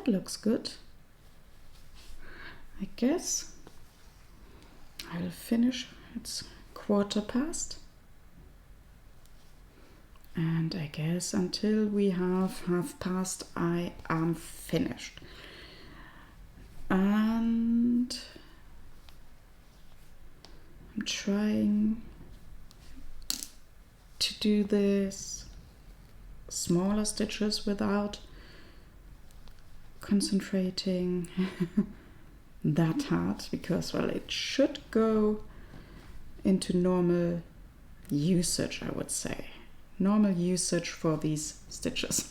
that looks good. I guess I'll finish. It's 1/4 past. And I guess until we have 1/2 past, I am finished. And I'm trying to do this smaller stitches without concentrating that hard, because, well, it should go into normal usage, I would say. Normal usage for these stitches.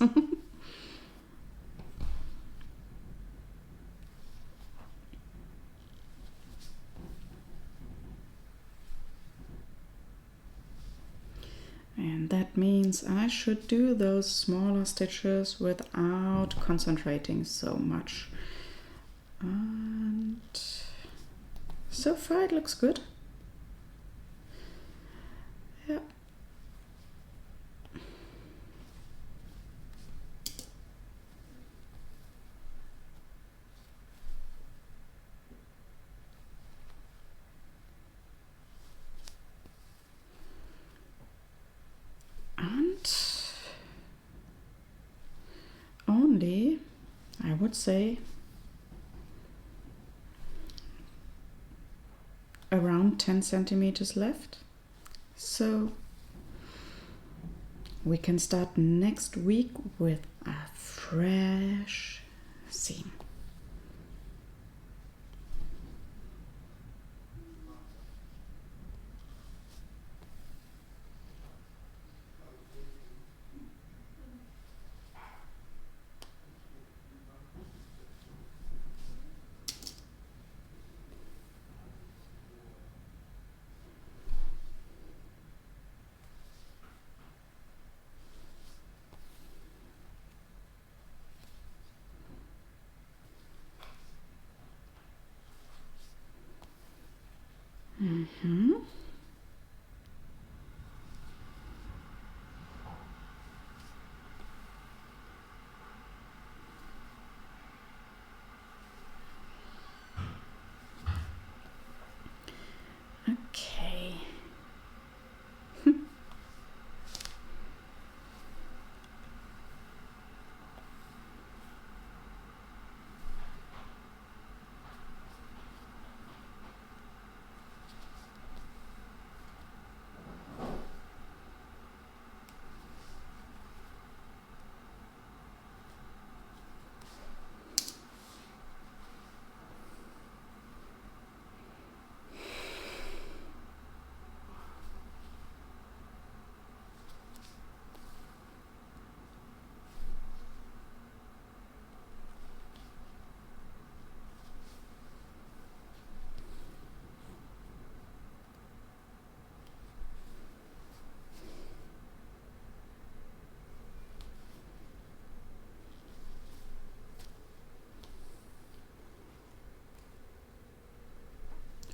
And that means I should do those smaller stitches without concentrating so much. And so far it looks good. Yeah. And only, I would say, around 10 centimeters left. So we can start next week with a fresh seam. Mm-hmm. Okay.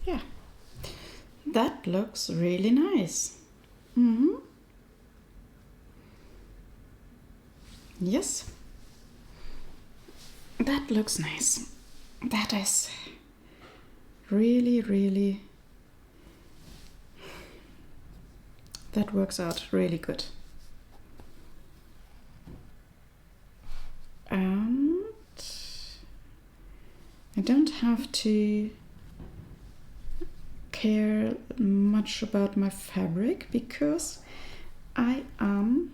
Yeah, that looks really nice. Mm-hmm. Yes, that looks nice. That is really, really, that works out really good. And I don't have to care much about my fabric because I am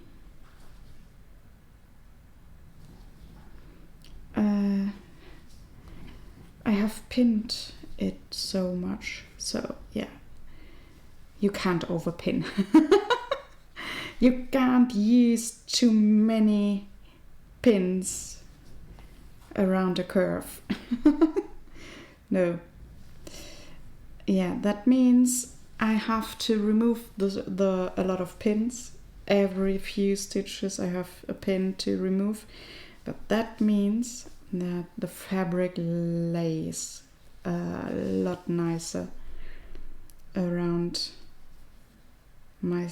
I have pinned it so much, so yeah, you can't overpin. You can't use too many pins around a curve. No. Yeah, that means I have to remove a lot of pins. Every few stitches I have a pin to remove, but that means that the fabric lays a lot nicer around my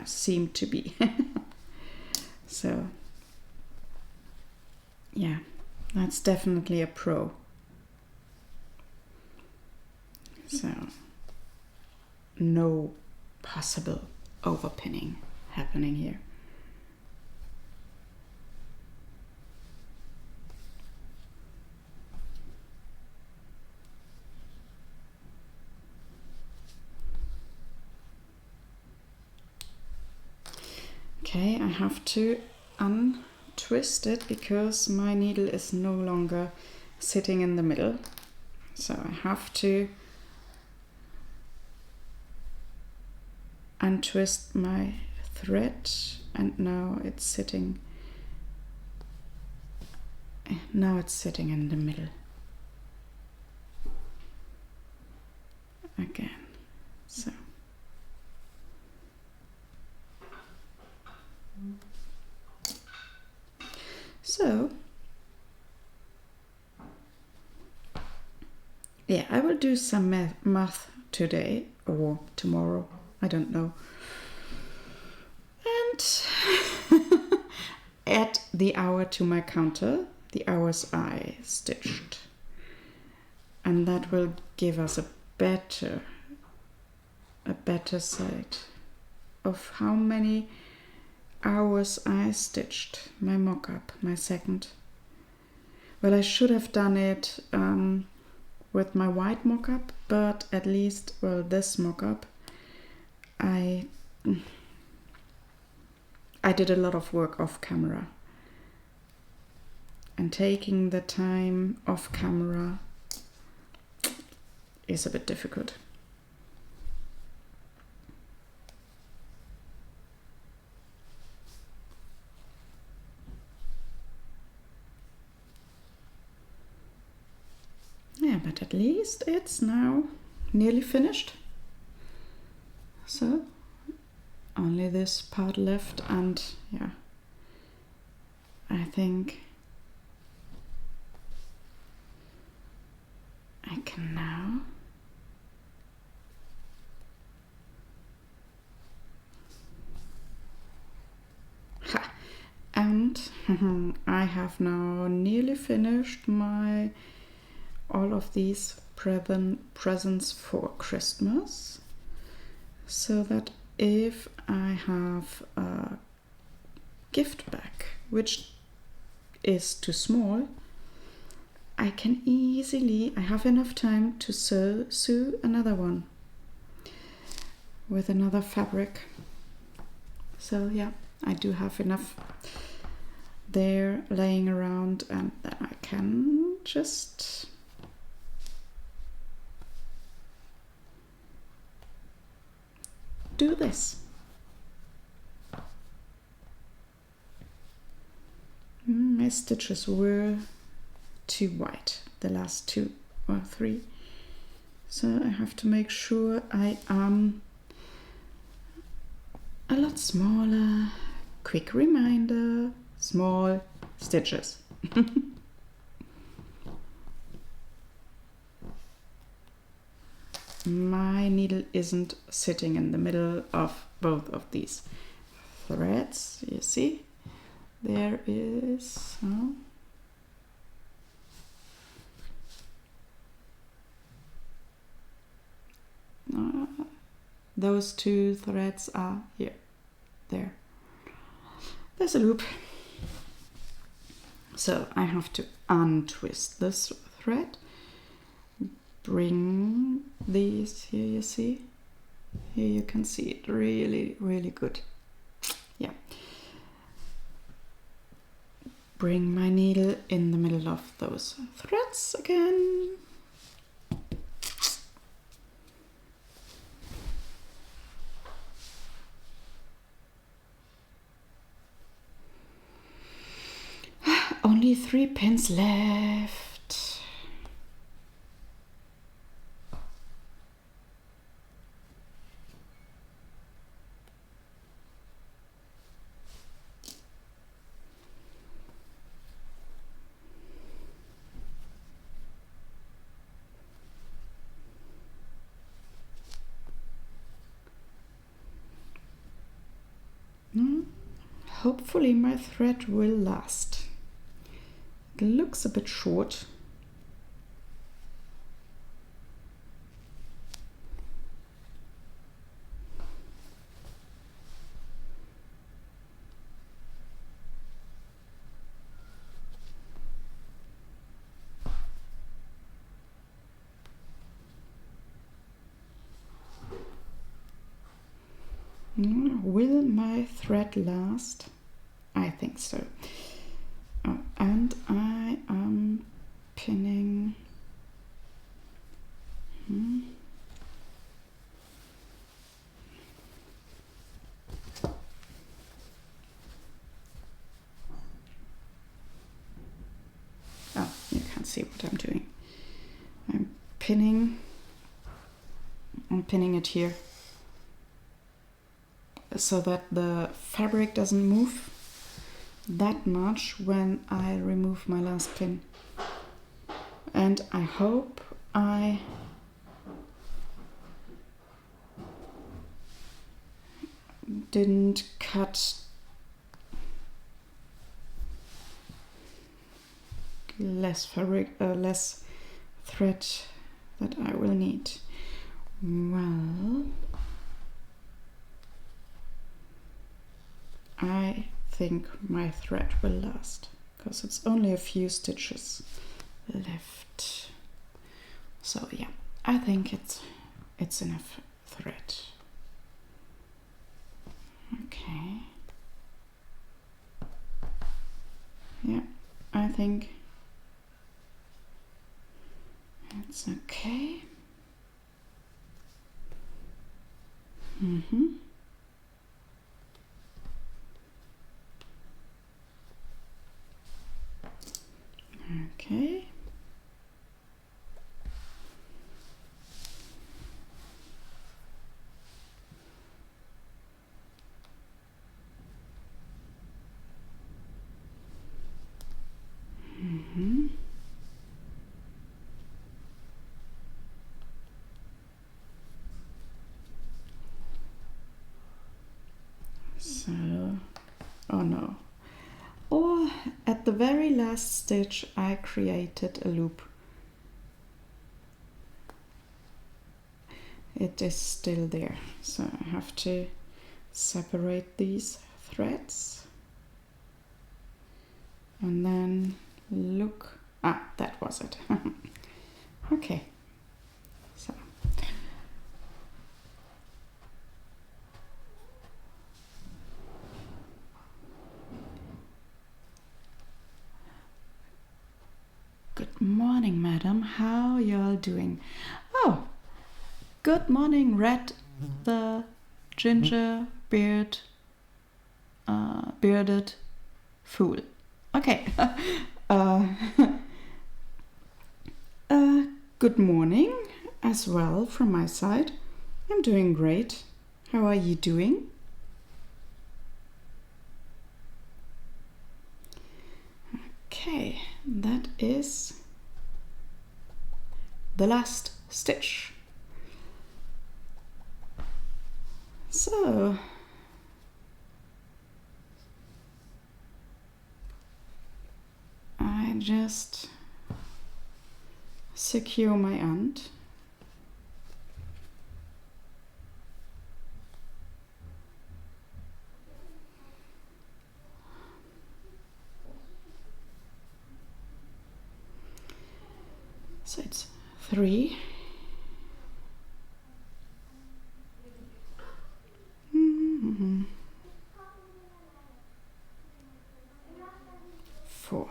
seem to be. So yeah, that's definitely a pro. So no possible overpinning happening here. Okay, I have to untwist it because my needle is no longer sitting in the middle. So I have to untwist my thread, and now it's sitting in the middle again. So yeah, I will do some math today or tomorrow, I don't know, and add the hour to my counter, the hours I stitched, and that will give us a better sight of how many hours I stitched my mock-up, my second. Well, I should have done it with my white mock-up, but at least, well, this mock-up, I did a lot of work off camera, and taking the time off camera is a bit difficult. Yeah, but at least it's now nearly finished. So only this part left, and yeah, I think I can now and I have now nearly finished my all of these presents for Christmas, so that if I have a gift bag which is too small, I can I have enough time to sew another one with another fabric. So yeah, I do have enough there laying around, and then I can just do this. My stitches were too wide, the last 2 or 3, so I have to make sure I am a lot smaller. Quick reminder, small stitches. My needle isn't sitting in the middle of both of these threads, you see? There is those 2 threads are here. There's a loop. So I have to untwist this thread, bring these here, you see? Here you can see it really, really good. Yeah. Bring my needle in the middle of those threads again. Only 3 pins left. Hopefully my thread will last. It looks a bit short. Will my thread last? I think so. Oh, and I am pinning. Oh, you can't see what I'm doing. I'm pinning it here, so that the fabric doesn't move that much when I remove my last pin. And I hope I didn't cut less fabric, less thread that I will need. Well, I think my thread will last because it's only a few stitches left. So yeah, I think it's enough thread. Okay. Yeah, I think it's okay. Okay. So, oh no. Or at the very last stitch I created a loop. It is still there, so I have to separate these threads and then look. That was it. Okay, so good morning, madam. How y'all doing? Oh, good morning, Red the ginger bearded fool. Okay. Good morning as well from my side. I'm doing great. How are you doing? Okay, that is the last stitch. So I just secure my end. So it's 3. Mm-hmm. 4.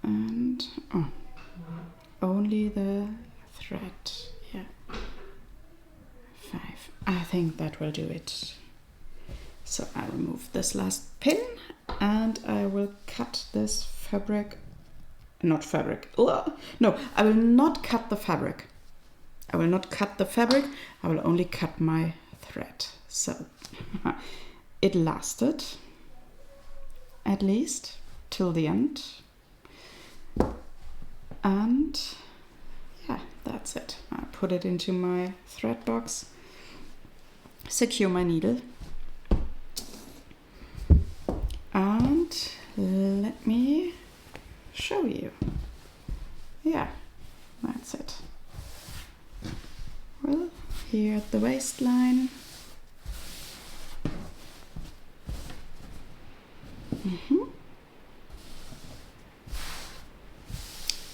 And only the thread. Yeah. 5. I think that will do it. So I remove this last pin and I will cut this fabric. Not fabric. No, I will not cut the fabric. I will not cut the fabric. I will only cut my thread. So it lasted at least till the end. And yeah, that's it. I put it into my thread box, secure my needle, and let me show you. Yeah, that's it. Well, here at the waistline.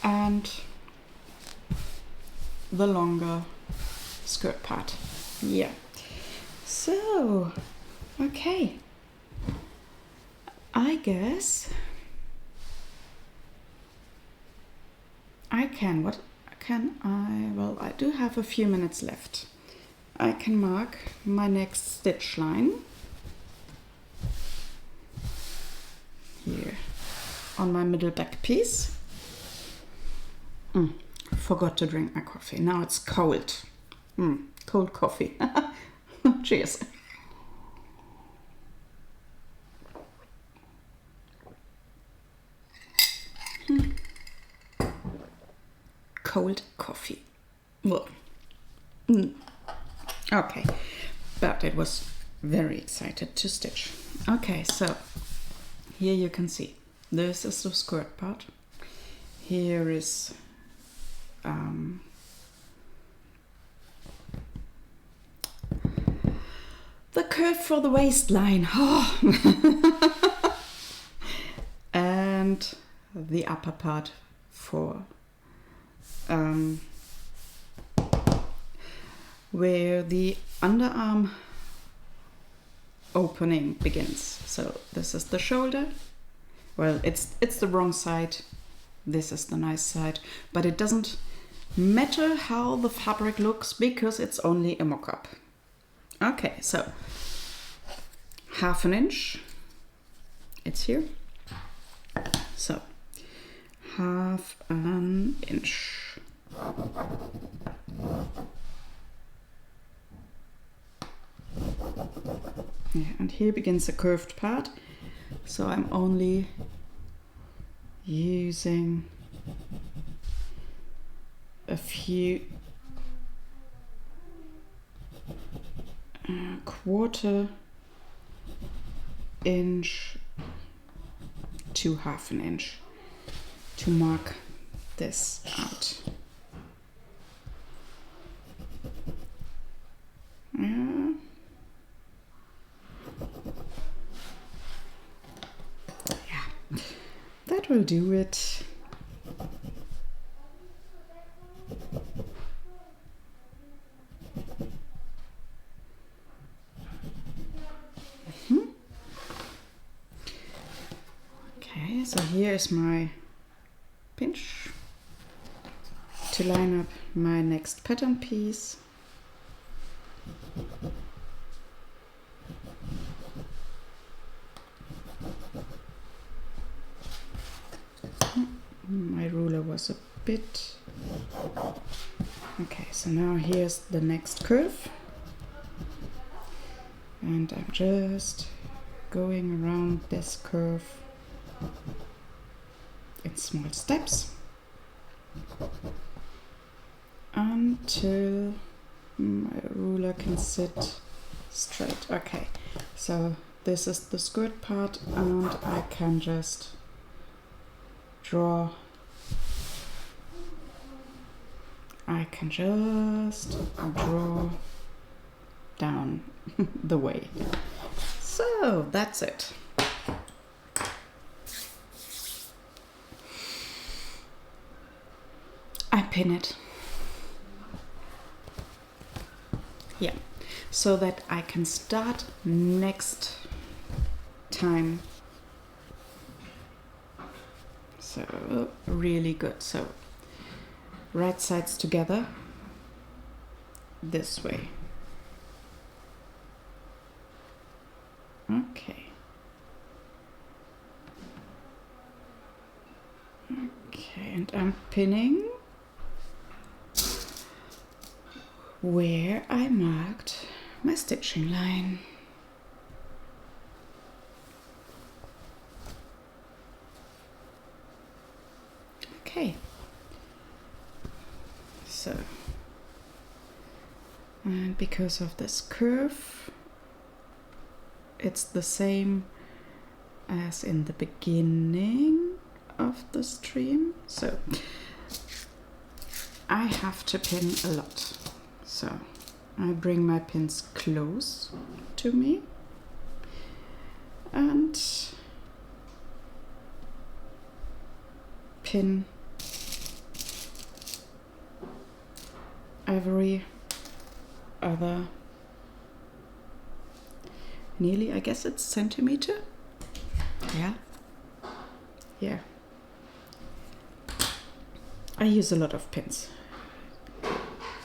And the longer skirt part. Yeah. So, okay. I guess I can. What can I? Well, I do have a few minutes left. I can mark my next stitch line here on my middle back piece. Forgot to drink my coffee. Now it's cold. Cold coffee. Cheers. Cold coffee. Well, okay, but it was very excited to stitch. Okay, so here you can see this is the skirt part. Here is the curve for the waistline. And the upper part for where the underarm opening begins. So this is the shoulder. Well, it's the wrong side. This is the nice side, but it doesn't matter how the fabric looks because it's only a mock-up. Okay, so 1/2 inch. It's here. So 1/2 inch. Yeah, and here begins the curved part. So I'm only using a few 1/4 inch to 1/2 inch to mark this out. Yeah, that will do it. Okay, so here is my pinch to line up my next pattern piece. My ruler was a bit... Okay, so now here's the next curve. And I'm just going around this curve in small steps until my ruler can sit straight. Okay, so this is the skirt part and I can just draw. Down the way. So that's it. I pin it. Yeah, so that I can start next time. So really good. So right sides together this way. Okay. Okay, and I'm pinning where I marked my stitching line. Okay. So, and because of this curve, it's the same as in the beginning of the stream. So I have to pin a lot. So I bring my pins close to me and pin every other, nearly, I guess it's centimeter. Yeah. I use a lot of pins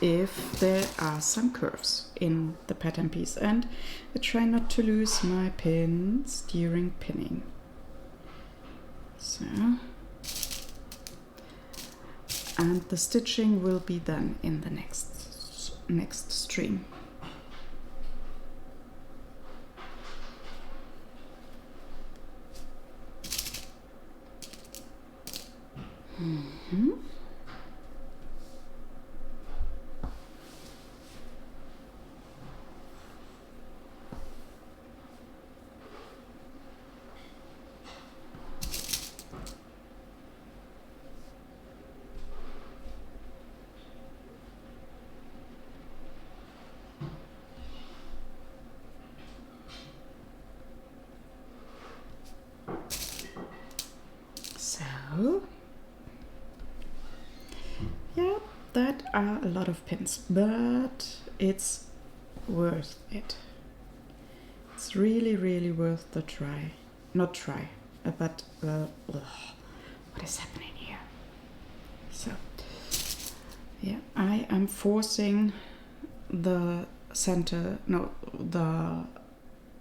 if there are some curves in the pattern piece, and I try not to lose my pins during pinning. So, and the stitching will be done in the next stream. Mm-hmm. So, yeah, that are a lot of pins, but it's worth it. It's really, really worth the try. Not try, but what is happening here? So, yeah, I am forcing the the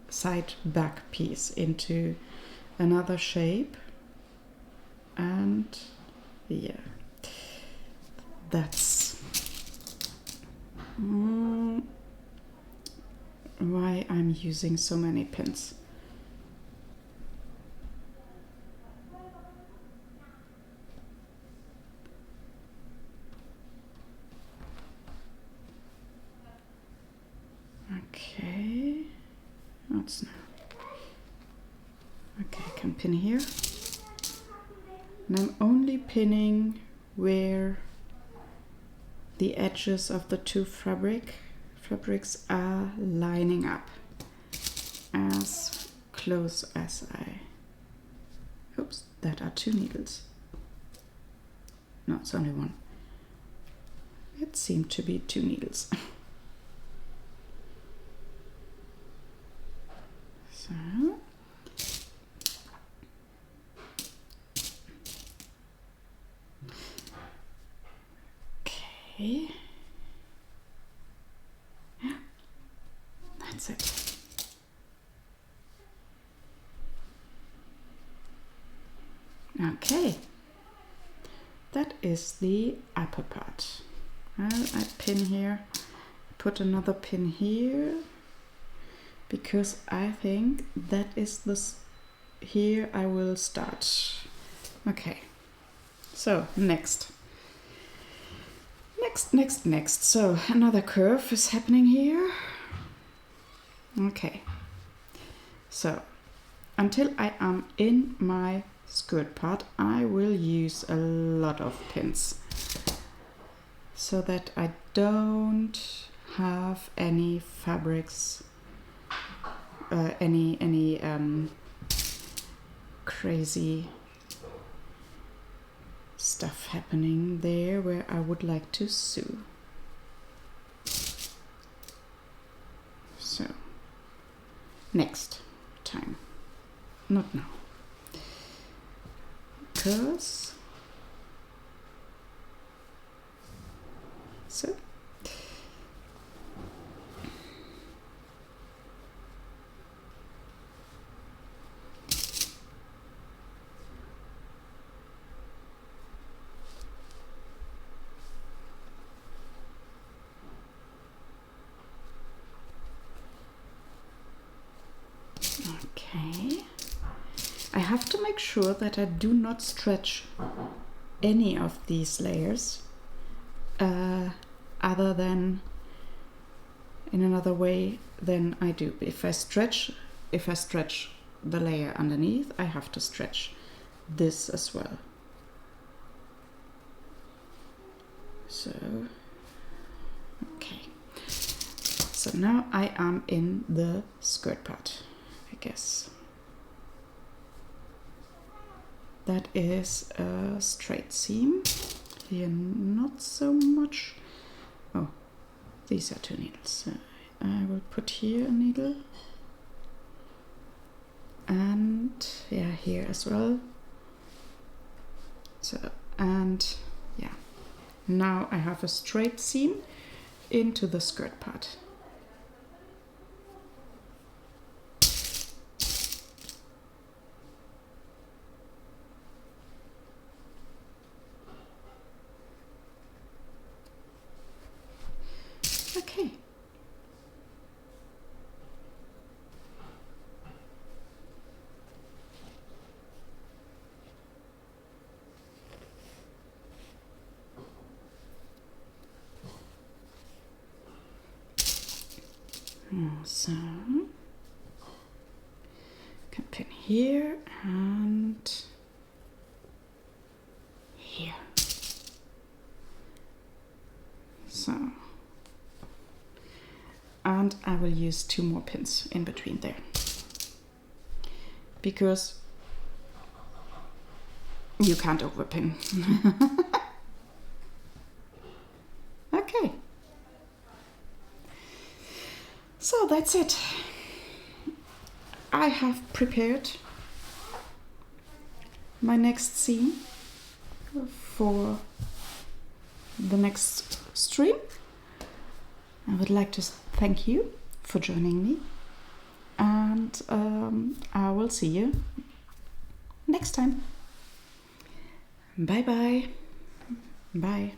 side back piece into another shape, and yeah, that's why I'm using so many pins. Okay, what's now? Okay, I can pin here. And I'm only pinning where the edges of the two fabrics are lining up as close as I... Oops, that are 2 needles. No, it's only 1. It seemed to be 2 needles. So, okay, yeah, that's it. Okay, that is the upper part. Well, I pin here, put another pin here, because I think that is this. Here I will start. Okay, so next. So another curve is happening here. Okay, so until I am in my skirt part, I will use a lot of pins so that I don't have any fabrics, any crazy stuff happening there where I would like to sew. So next time, not now, because so okay, I have to make sure that I do not stretch any of these layers, other than in another way than I do. If I stretch the layer underneath, I have to stretch this as well. So, okay. So now I am in the skirt part, I guess. That is a straight seam. Here not so much. Oh, these are 2 needles. So I will put here a needle. And yeah, here as well. So, and yeah. Now I have a straight seam into the skirt part. Okay. So, can pin here and here. So, and I will use 2 more pins in between there, because you can't overpin. Okay. So that's it. I have prepared my next seam for the next stream. I would like to thank you for joining me, and I will see you next time. Bye bye. Bye.